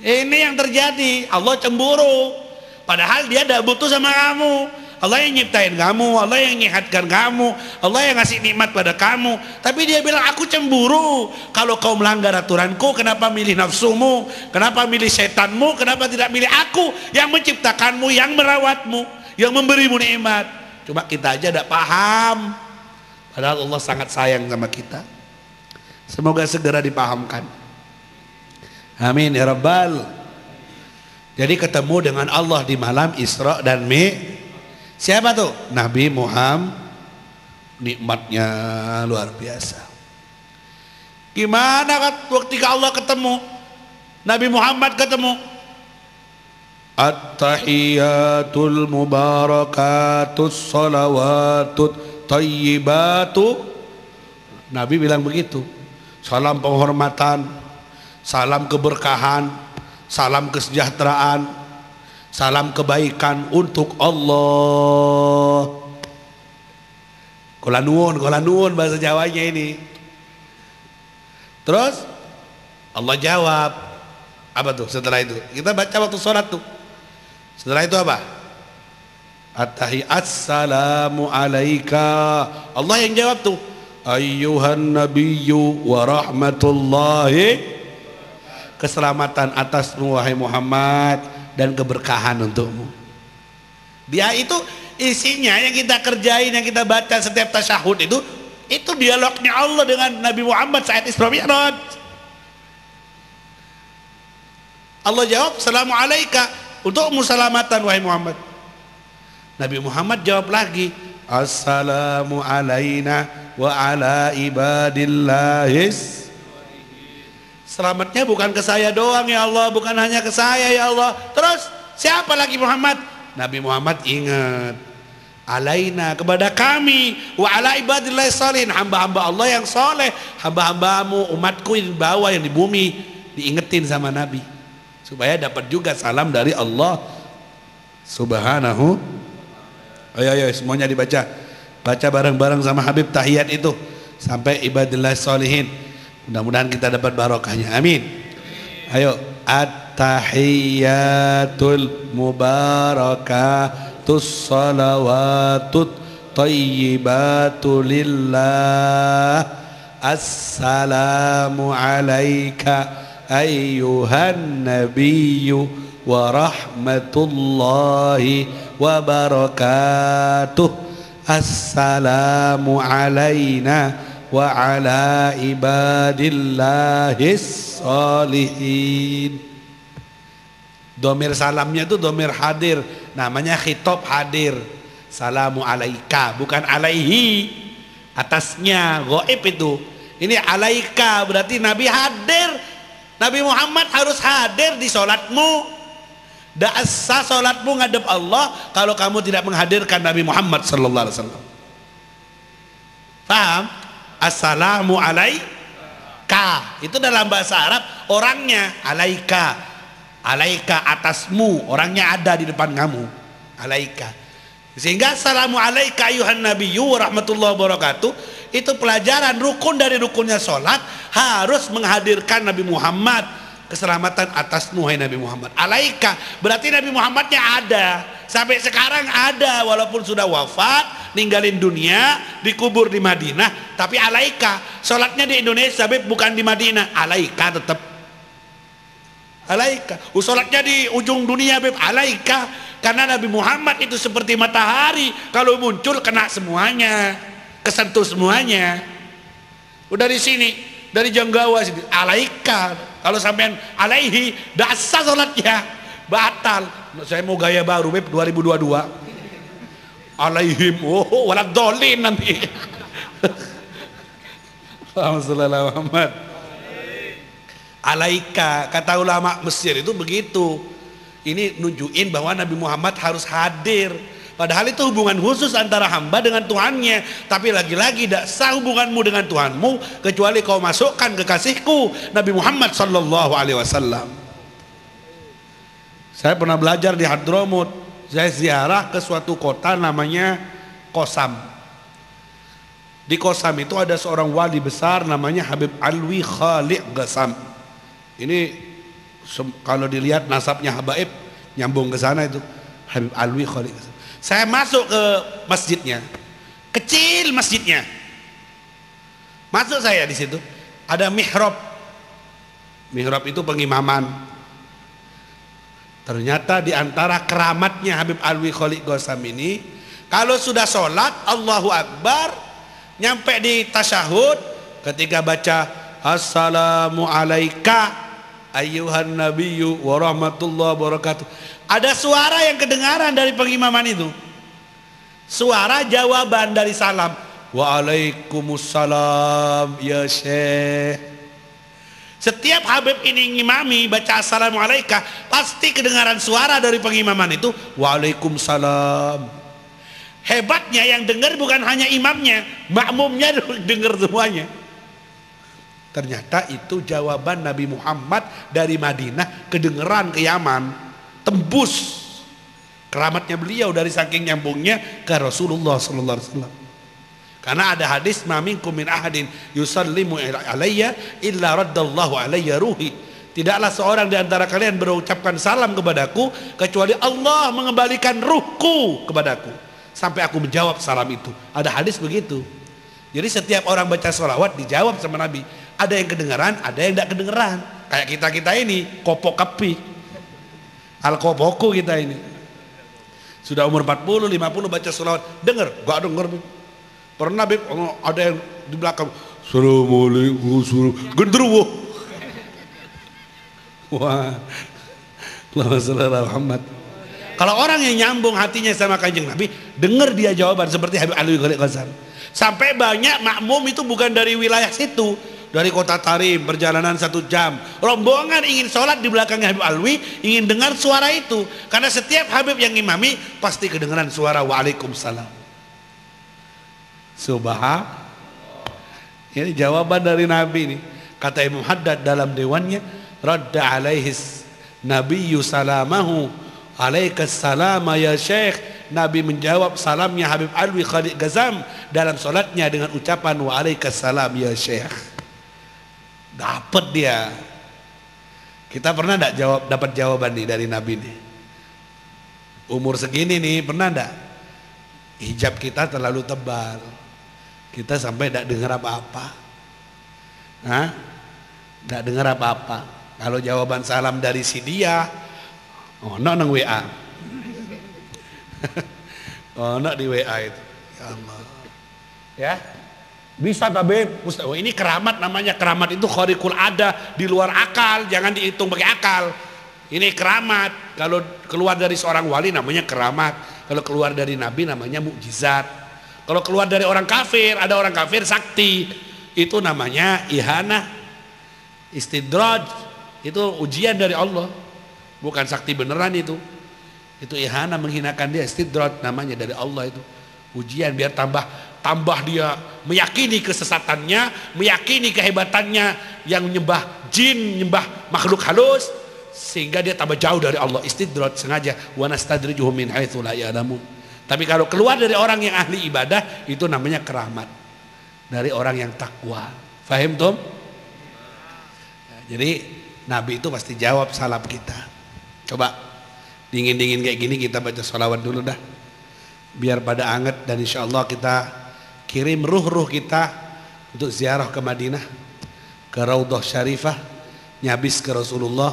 Ini yang terjadi. Allah cemburu, padahal dia tidak butuh sama kamu. Allah yang nyiptain kamu, Allah yang nyehatkan kamu, Allah yang ngasih nikmat pada kamu. Tapi dia bilang aku cemburu. Kalau kau melanggar aturanku, kenapa milih nafsumu? Kenapa milih setanmu? Kenapa tidak milih aku yang menciptakanmu, yang merawatmu, yang memberimu nikmat? Cuma kita aja tidak paham. Padahal Allah sangat sayang sama kita. Semoga segera dipahamkan. Amin ya Rabbal. Jadi ketemu dengan Allah di malam Isra dan Mi. Siapa tuh? Nabi Muhammad. Nikmatnya luar biasa. Gimana kan ketika Allah ketemu, Nabi Muhammad ketemu? At-tahiyatul mubarakatus salawatut tayyibatu. Nabi bilang begitu. Salam penghormatan, salam keberkahan, salam kesejahteraan, salam kebaikan untuk Allah. Kula nuwun bahasa Jawanya ini. Terus Allah jawab apa tuh setelah itu? Kita baca waktu sholat tuh. Setelah itu apa? Assalamu alaika. Allah yang jawab tuh. Ayyuhan nabiyyu wa rahmatullahi. Keselamatan atasmu wahai Muhammad dan keberkahan untukmu. Dia itu isinya yang kita kerjain, yang kita baca setiap tasyahud itu dialognya Allah dengan Nabi Muhammad saat Isra Mi'raj. Allah jawab salamu alaika, untukmu salamatan wahai Muhammad. Nabi Muhammad jawab lagi Assalamu alaina wa ala ibadillahis. Selamatnya bukan ke saya doang ya Allah, bukan hanya ke saya ya Allah. Terus siapa lagi Muhammad? Nabi Muhammad ingat, alaina kepada kami, wa ala ibadillah salihin, hamba-hamba Allah yang soleh, hamba-hambamu umatku yang di bawah, yang di bumi, diingetin sama Nabi supaya dapat juga salam dari Allah Subhanahu. Ayo semuanya dibaca, baca bareng-bareng sama Habib tahiyat itu sampai ibadillah salihin. Mudah-mudahan kita dapat barokahnya, amin. Ayo, at-tahiyyatul mubarakatus salawatut tayyibatu lillah. Assalamu alaika ayyuhan nabiyyu wa rahmatullahi wa barakatuh. Assalamu alaina wa ala ibadillahis sholihin. Domir salamnya itu domir hadir, namanya khitab hadir. Salamu alaika, bukan alaihi, atasnya ghaib itu. Ini alaika berarti Nabi hadir. Nabi Muhammad harus hadir di sholatmu. Da'asa sholatmu ngadep Allah kalau kamu tidak menghadirkan Nabi Muhammad sallallahu alaihi wasallam. Paham? Assalamu alaika itu dalam bahasa Arab orangnya alaika, alaika atasmu, orangnya ada di depan kamu, alaika. Sehingga assalamu alaika ayuhan nabiyyu wa rahmatullahi wabarakatuh itu pelajaran rukun dari rukunnya sholat, harus menghadirkan Nabi Muhammad. Keselamatan atasmu hai Nabi Muhammad. Alaika berarti Nabi Muhammadnya ada, sampai sekarang ada walaupun sudah wafat, ninggalin dunia, dikubur di Madinah, tapi alaika sholatnya di Indonesia Beb, bukan di Madinah. Alaika tetap alaika. Sholatnya di ujung dunia Beb, alaika. Karena Nabi Muhammad itu seperti matahari, kalau muncul kena semuanya, kesentuh semuanya. Udah di sini, dari Janggawa sini, alaika. Kalau sampean alaihi, dasar sholatnya batal. Saya mau gaya baru Beb 2022. Alaihim, oh walad dolin nanti. Muhammad. Alaika, kata ulama Mesir itu begitu. Ini nunjukin bahwa Nabi Muhammad harus hadir. Padahal itu hubungan khusus antara hamba dengan Tuhannya. Tapi lagi-lagi tidak sah hubunganmu dengan Tuhanmu kecuali kau masukkan kekasihku Nabi Muhammad sallallahu alaihi wasallam. Saya pernah belajar di Hadramut. Saya ziarah ke suatu kota namanya Qosam. Di Qosam itu ada seorang wali besar namanya Habib Alwi Khaliq Qasam. Ini kalau dilihat nasabnya Habaib nyambung ke sana itu Habib Alwi Khaliq Qasam. Saya masuk ke masjidnya, kecil masjidnya. Masuk saya di situ, ada mihrab. Mihrab itu pengimaman. Ternyata di antara keramatnya Habib Alwi Khaliq Qasam ini, kalau sudah sholat Allahu Akbar, nyampe di tasyahud, ketika baca Assalamu alaika ayyuhan nabiyyu wa rahmatullahi wabarakatuh, ada suara yang kedengaran dari pengimaman itu, suara jawaban dari salam. Waalaikumsalam ya Syekh. Setiap Habib ini ngimami baca assalamualaikum, pasti kedengaran suara dari pengimaman itu waalaikumsalam. Hebatnya yang dengar bukan hanya imamnya, makmumnya dengar semuanya. Ternyata itu jawaban Nabi Muhammad dari Madinah kedengeran ke Yaman, tembus. Keramatnya beliau dari saking nyambungnya ke Rasulullah sallallahu alaihi wasallam. Karena ada hadis ma minkum min ahadin yusallimu alayya illa raddallahu alayya ruhi. Tidaklah seorang di antara kalian berucapkan salam kepadaku kecuali Allah mengembalikan ruhku kepadaku sampai aku menjawab salam itu. Ada hadis begitu. Jadi setiap orang baca sholawat dijawab sama Nabi. Ada yang kedengaran, ada yang tidak kedengaran. Kayak kita ini kopok kepi, al-kopoku kita ini. Sudah umur 40, 50 baca sholawat, dengar, gak dengar. Pernah ada yang di belakang, assalamualaikum, gendruwo. Wah, Allahumma shalli ala Muhammad. Kalau orang yang nyambung hatinya sama Kanjeng Nabi, dengar dia jawaban seperti Habib Alwi Ghazali. Sampai banyak makmum itu bukan dari wilayah situ, dari kota Tarim, perjalanan 1 jam, rombongan ingin sholat di belakangnya Habib Alwi, ingin dengar suara itu, karena setiap Habib yang imami pasti kedengaran suara Waalaikumsalam. Subhanallah. Ini jawaban dari Nabi nih. Kata Imam Haddad dalam dewannya, radda alaihis nabiyyu salamahu alaikas salama ya syekh. Nabi menjawab salamnya Habib Alwi Khalid Ghazam dalam solatnya dengan ucapan wa alaikas salam ya syekh. Dapat dia. Kita pernah enggak dapat jawaban nih dari Nabi nih? Umur segini nih pernah enggak? Hijab kita terlalu tebal, kita sampai enggak dengar apa-apa. Hah? Enggak dengar apa-apa. Kalau jawaban salam dari si dia, oh no nang WA. Oh no di WA itu. Ya Allah. Ya. Bisa tabib. Oh, ini keramat namanya. Keramat itu khariqul ada, di luar akal, jangan dihitung pakai akal. Ini keramat. Kalau keluar dari seorang wali namanya keramat. Kalau keluar dari nabi namanya mukjizat. Kalau keluar dari orang kafir, ada orang kafir sakti, itu namanya ihanah, istidraj. Itu ujian dari Allah, bukan sakti beneran itu. Itu ihanah, menghinakan dia. Istidraj namanya dari Allah, itu ujian biar tambah dia meyakini kesesatannya, meyakini kehebatannya, yang nyembah jin, nyembah makhluk halus, sehingga dia tambah jauh dari Allah. Istidraj sengaja. Wa nastadrijuhum min haitsu la ya'lamun. Tapi kalau keluar dari orang yang ahli ibadah, itu namanya keramat dari orang yang takwa. Fahim tum? Jadi Nabi itu pasti jawab salam kita. Coba dingin-dingin kayak gini kita baca sholawat dulu dah, biar pada anget, dan insya Allah kita kirim ruh-ruh kita untuk ziarah ke Madinah, ke Raudhah Syarifah, nyabis ke Rasulullah,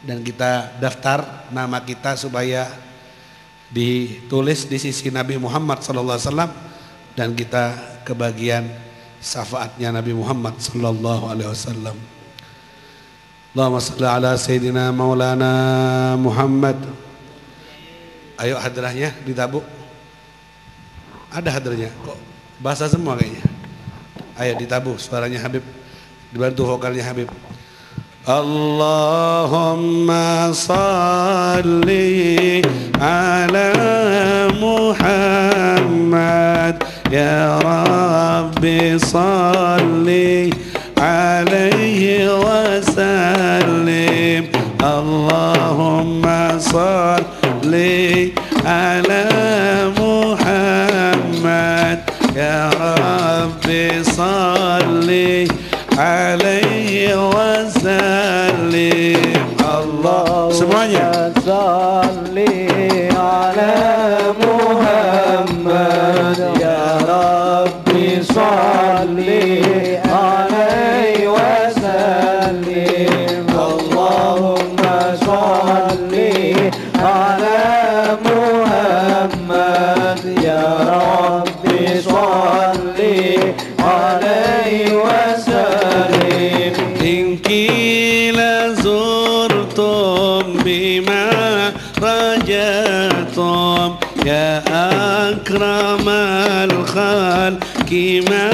dan kita daftar nama kita supaya ditulis di sisi Nabi Muhammad SAW, dan kita kebagian syafaatnya Nabi Muhammad SAW. Allahumma salli ala Sayyidina Maulana Muhammad. Ayo hadrahnya ditabuk. Ada hadrahnya kok bahasa semua kayaknya. Ayo ditabuh suaranya Habib, dibantu vokalnya Habib. Allahumma salli ala Muhammad ya Rabbi salli alaihi wasallim. Allahumma salli ala Muhammad ya Rabbi salli alaihi wasallim. Allah semuanya salli ala Muhammad ya Rabbi salli alaihi wasallim. Allahumma salli ala Muhammad ya Rabbi salli alaihi wasallim. In qila zurtum bima rajatum ya akramal khalqi ma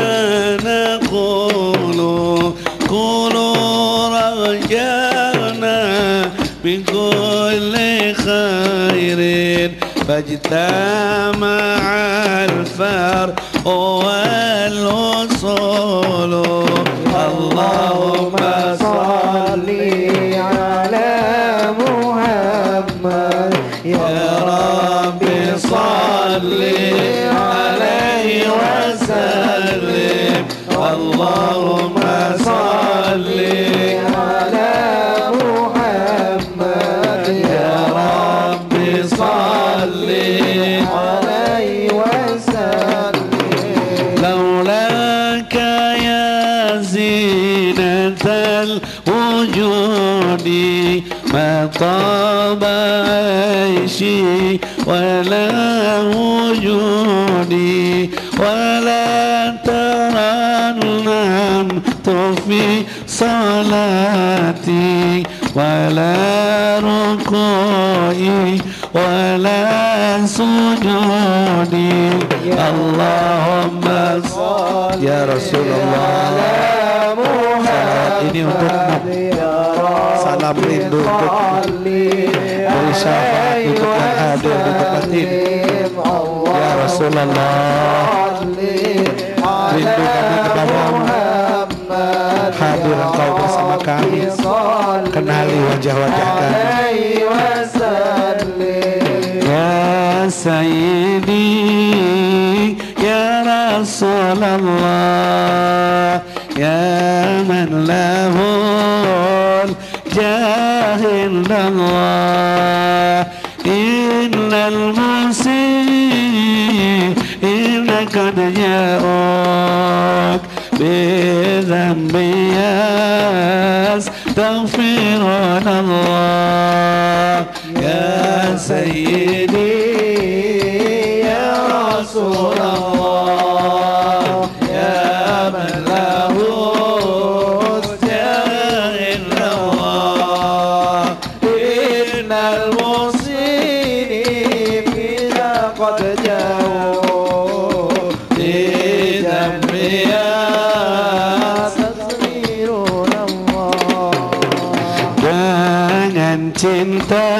naqulu qulu rajana min kulli khairin fajtama'al far'u wal usulu. Allahumma salli ala Muhammad ya Rabbi salli alaihi wasallim. Allahumma salli ala Muhammad ya Rabbi salli alaihi wasallim. Laulaka ya zinatal wujudi ma taba aishi wala wujudi wala tarannamtu fi salati wala ruku'i ولا سجودي اللهم صل يا رسول الله salat ini untukmu salam rindu untukmu beri syafaat untuk yang hadir di tempat ini ya Rasulullah rindu kami kepadamu hadir engkau bersama kami kenali wajah-wajah kami ya Sayyidi ya Rasulullah ya man lahul jahilullah innal muslimin qad ja'uk بذنبي يستغفرون الله يا سيدي يا رسول الله يا من له استغفر الله إن المسلمين قد جاءوا بذنبي cinta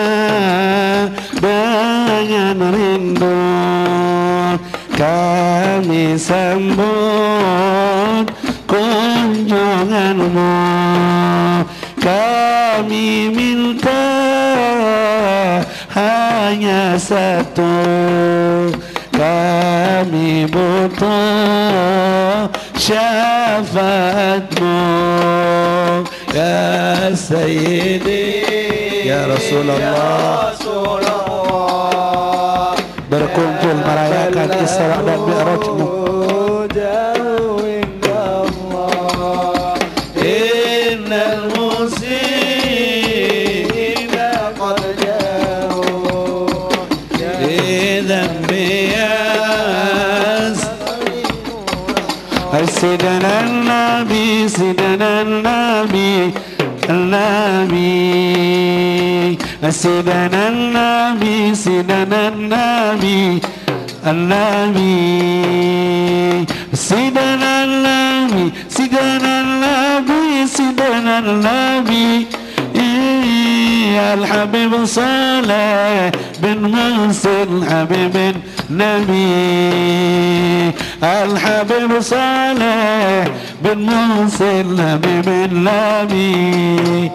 dengan rindu kami sambut kunjunganmu kami minta hanya satu kami butuh syafaatmu ya Sayyidi ya Rasulullah berkumpul merayakan Isra dan Mi'rajmu innal muslimina qad ja'u bidhanbi Sayyidina Nabi Sayyidina Nabi النبي سيدنا النبي سيدنا النبي النبي سيدنا النبي سيدنا النبي سيدنا النبي الحبيب صالح بن محسن حبيب النبي الحبيب صالح بن محسن حبيب النبي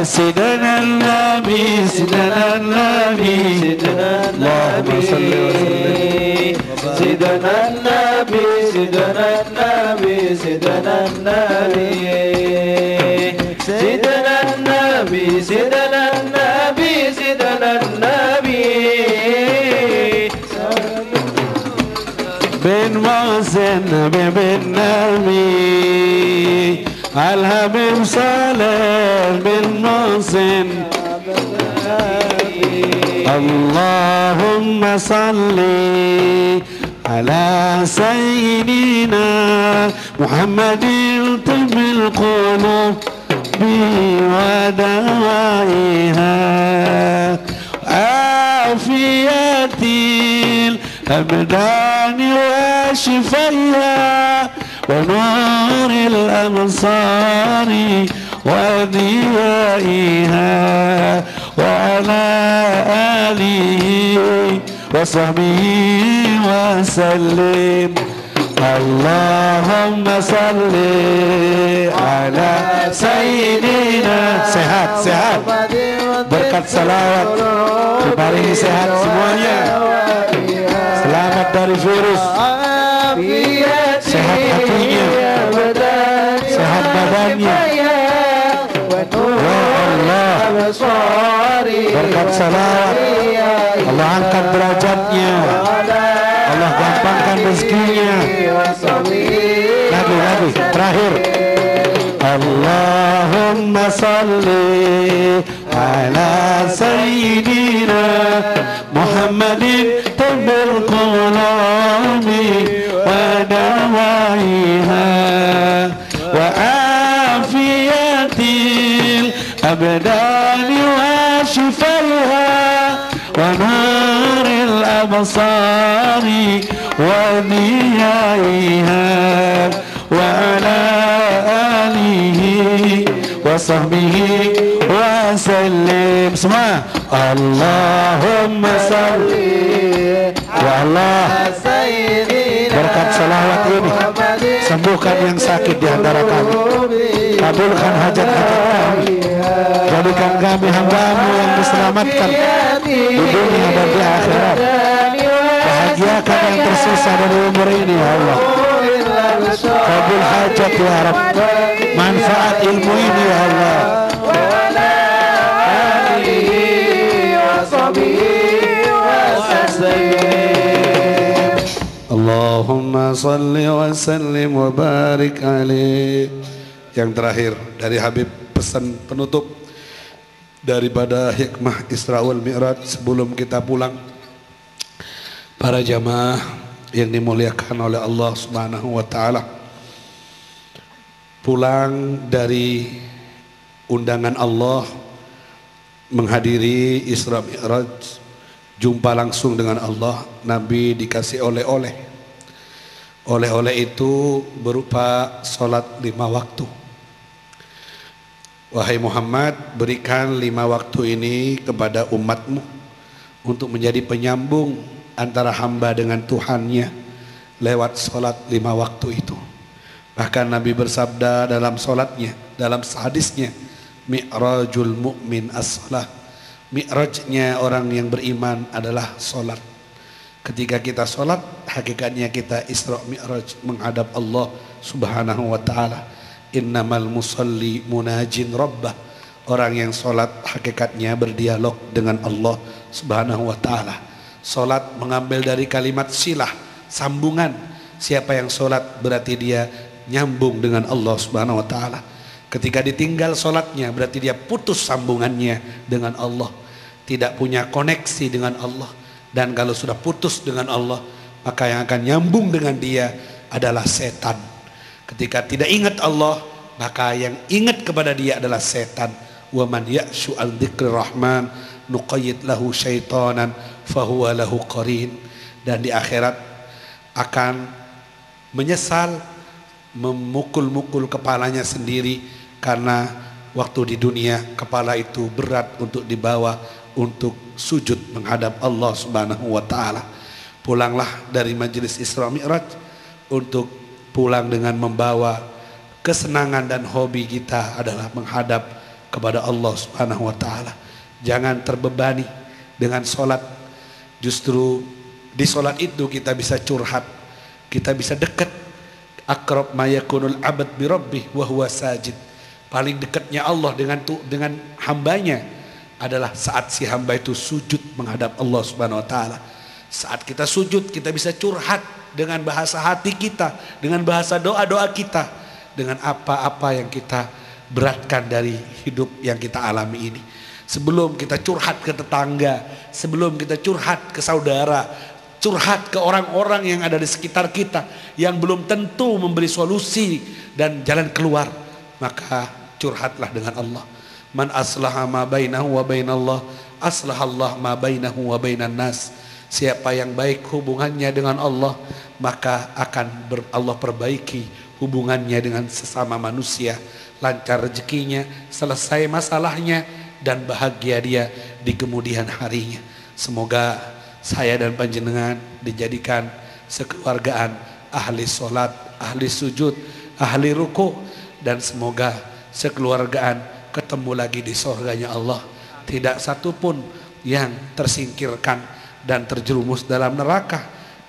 سيدنا النبي سيدنا النبي اللهم صل وسلم سيدنا النبي سيدنا النبي سيدنا النبي سيدنا النبي سيدنا النبي سيدنا النبي بن محسن حبيب النبي الحبيب صالح بن محسن اللهم صل على سيدنا محمد طب القلوب ودوائها عافية الأبدان وشفيها ونور الأبصار وضيائها وعلى آله وصحبه وسلم اللهم صل على سيدنا sehat berkat salawat diparingi sehat semuanya selamat dari virus sehat hatinya sehat badannya ya Allah berkat salawat Allah angkat derajatnya Allah gampangkan rezekinya lagi terakhir Allahumma salli ala sayyidina Muhammadin tabbil qulubi wa dawaiha wa afiyatil abdani wa shifaiha الأبصار وديائها وعلى آله وصحبه وسلم. Semua Allahumma salli ala sayyidina. Berkat salawat ini sembuhkan yang sakit di antara kami, kabulkan hajat-hajat kami, jadikan kami hamba-Mu yang diselamatkan di dunia dan di akhirat. Bahagiakan yang tersisa dari umur ini ya Allah. Kabul hajat ya Rabb, manfaat ilmu ini ya Allah. Allahumma salli wa sallim wa barik alaih. Yang terakhir dari Habib, pesan penutup daripada hikmah Isra wal Mi'raj sebelum kita pulang. Para jamaah yang dimuliakan oleh Allah Subhanahu wa taala, pulang dari undangan Allah menghadiri Isra Mi'raj, jumpa langsung dengan Allah, Nabi dikasih oleh-oleh. Oleh-oleh itu berupa sholat 5 waktu. Wahai Muhammad, berikan 5 waktu ini kepada umatmu untuk menjadi penyambung antara hamba dengan Tuhannya lewat sholat 5 waktu itu. Bahkan Nabi bersabda dalam sholatnya, dalam hadisnya, Mi'rajul mu'min as-sholah. Mi'rajnya orang yang beriman adalah sholat. Ketika kita sholat, hakikatnya kita Isra Mi'raj menghadap Allah Subhanahu wa ta'ala. Innamal musalli munajin rabbah. Orang yang sholat hakikatnya berdialog dengan Allah Subhanahu wa ta'ala. Sholat mengambil dari kalimat silah, sambungan. Siapa yang sholat berarti dia nyambung dengan Allah Subhanahu wa ta'ala. Ketika ditinggal sholatnya berarti dia putus sambungannya dengan Allah, tidak punya koneksi dengan Allah. Dan kalau sudah putus dengan Allah, maka yang akan nyambung dengan dia adalah setan. Ketika tidak ingat Allah, maka yang ingat kepada dia adalah setan. Wa man ya'shu an dzikrir rahman nuqayyid lahu syaitanan fahuwa lahu qarin. Dan di akhirat akan menyesal, memukul-mukul kepalanya sendiri, karena waktu di dunia kepala itu berat untuk dibawa untuk sujud menghadap Allah Subhanahu wa ta'ala. Pulanglah dari majelis Isra Mi'raj untuk pulang dengan membawa kesenangan, dan hobi kita adalah menghadap kepada Allah Subhanahu wa ta'ala. Jangan terbebani dengan sholat. Justru di sholat itu kita bisa curhat, kita bisa dekat. Aqrab ma yakunul abad bi rabbih wa huwa sajid. Paling dekatnya Allah dengan hambanya adalah saat si hamba itu sujud menghadap Allah Subhanahu wa ta'ala. Saat kita sujud, kita bisa curhat dengan bahasa hati kita, dengan bahasa doa-doa kita, dengan apa-apa yang kita beratkan dari hidup yang kita alami ini. Sebelum kita curhat ke tetangga, sebelum kita curhat ke saudara, curhat ke orang-orang yang ada di sekitar kita yang belum tentu memberi solusi dan jalan keluar, maka curhatlah dengan Allah. Man aslaha ma bainahu wa bainallah aslahallah ma bainahu wa bainan nas. Siapa yang baik hubungannya dengan Allah, maka akan Allah perbaiki hubungannya dengan sesama manusia. Lancar rezekinya, selesai masalahnya, dan bahagia dia di kemudian harinya. Semoga saya dan panjenengan dijadikan sekeluargaan ahli sholat, ahli sujud, ahli ruku, dan semoga sekeluargaan ketemu lagi di surganya Allah. Tidak satupun yang tersingkirkan dan terjerumus dalam neraka.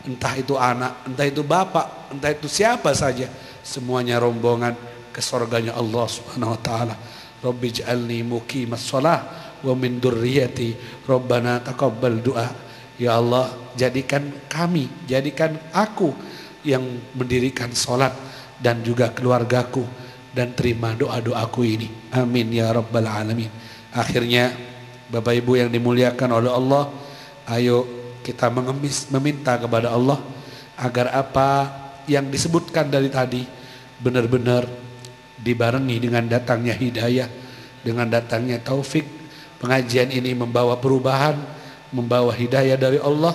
Entah itu anak, entah itu bapak, entah itu siapa saja. Semuanya rombongan ke surganya Allah Subhanahu wa ta'ala. Rabbi ij'alni muqimas shalah wa min dzurriyyati Rabbana taqabbal du'a. Ya Allah, jadikan kami, jadikan aku yang mendirikan sholat dan juga keluargaku, dan terima doa-doaku ini. Amin ya rabbal alamin. Akhirnya Bapak Ibu yang dimuliakan oleh Allah, ayo kita meminta kepada Allah agar apa yang disebutkan dari tadi benar-benar dibarengi dengan datangnya hidayah, dengan datangnya taufik. Pengajian ini membawa perubahan, membawa hidayah dari Allah,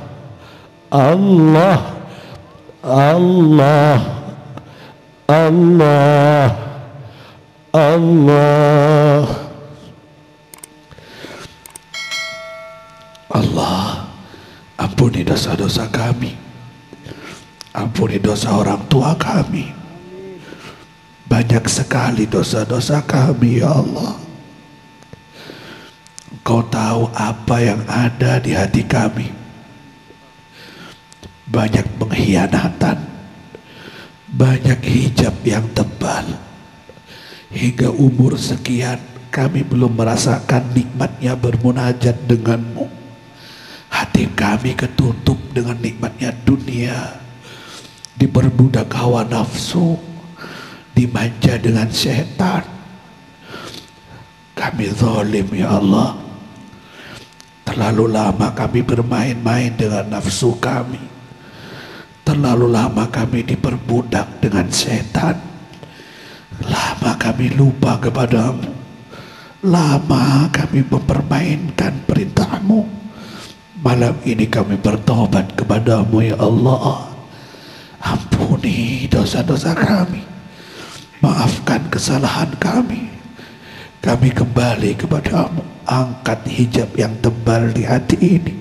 Allah, Allah, Allah, Allah, Allah, ampuni dosa-dosa kami, ampuni dosa orang tua kami. Banyak sekali dosa-dosa kami ya Allah. Engkau tahu apa yang ada di hati kami. Banyak pengkhianatan, banyak hijab yang tebal. Hingga umur sekian kami belum merasakan nikmatnya bermunajat denganmu. Hati kami ketutup dengan nikmatnya dunia, diperbudak hawa nafsu, dimanja dengan setan. Kami zalim ya Allah. Terlalu lama kami bermain-main dengan nafsu kami. Terlalu lama kami diperbudak dengan setan. Lama kami lupa kepadamu. Lama kami mempermainkan perintahmu. Malam ini kami bertobat kepadamu ya Allah. Ampuni dosa-dosa kami. Maafkan kesalahan kami. Kami kembali kepadamu. Angkat hijab yang tebal di hati ini.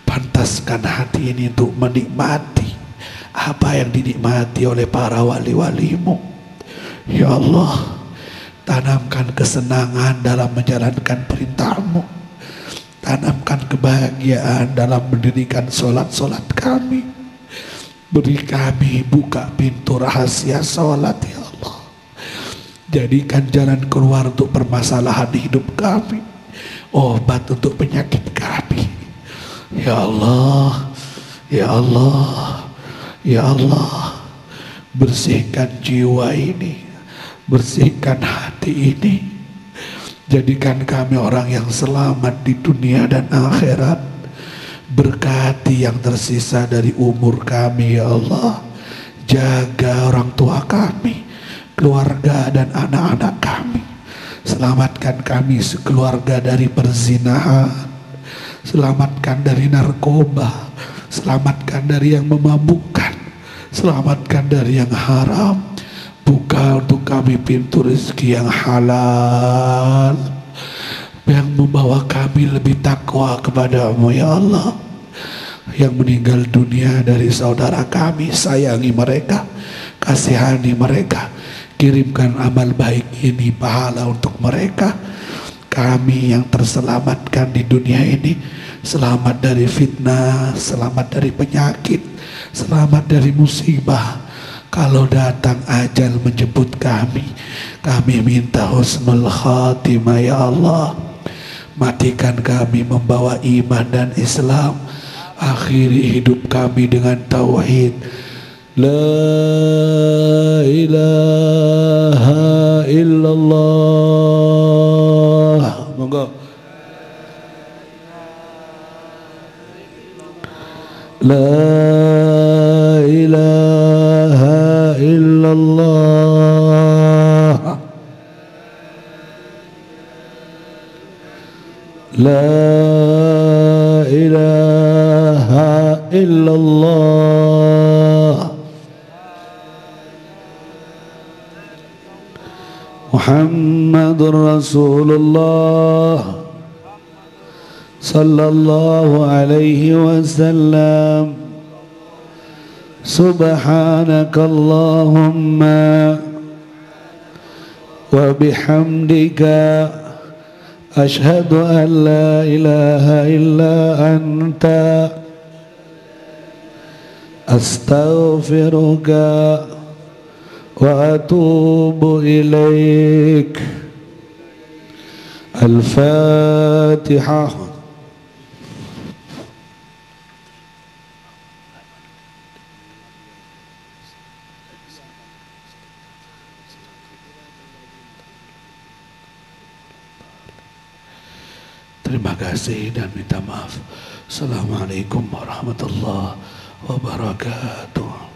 Pantaskan hati ini untuk menikmati apa yang dinikmati oleh para wali-walimu. Ya Allah, tanamkan kesenangan dalam menjalankan perintahmu. Tanamkan kebahagiaan dalam mendirikan sholat-sholat kami. Beri kami buka pintu rahasia sholat ya Allah. Jadikan jalan keluar untuk permasalahan hidup kami. Obat untuk penyakit kami. Ya Allah, ya Allah, ya Allah, bersihkan jiwa ini, bersihkan hati ini, jadikan kami orang yang selamat di dunia dan akhirat. Berkati yang tersisa dari umur kami ya Allah. Jaga orang tua kami, keluarga dan anak-anak kami. Selamatkan kami sekeluarga dari perzinahan. Selamatkan dari narkoba, selamatkan dari yang memabukkan, selamatkan dari yang haram. Buka untuk kami pintu rezeki yang halal, yang membawa kami lebih takwa kepadamu ya Allah. Yang meninggal dunia dari saudara kami, sayangi mereka, kasihani mereka, kirimkan amal baik ini pahala untuk mereka. Kami yang terselamatkan di dunia ini, selamat dari fitnah, selamat dari penyakit, selamat dari musibah. Kalau datang ajal menjemput kami minta husnul khatimah ya Allah. Matikan kami membawa iman dan Islam. Akhiri hidup kami dengan tauhid. La ilaha illallah. Monggo. La ilaha illallah. La ilaha illallah. Muhammadur Rasulullah sallallahu alaihi wasallam. Subhanakallahumma wa bihamdika ashhadu an la ilaha illa anta astaghfiruka wa atubu ilaik. Al-Fatihah. Terima kasih dan minta maaf. Assalamualaikum warahmatullahi wabarakatuh.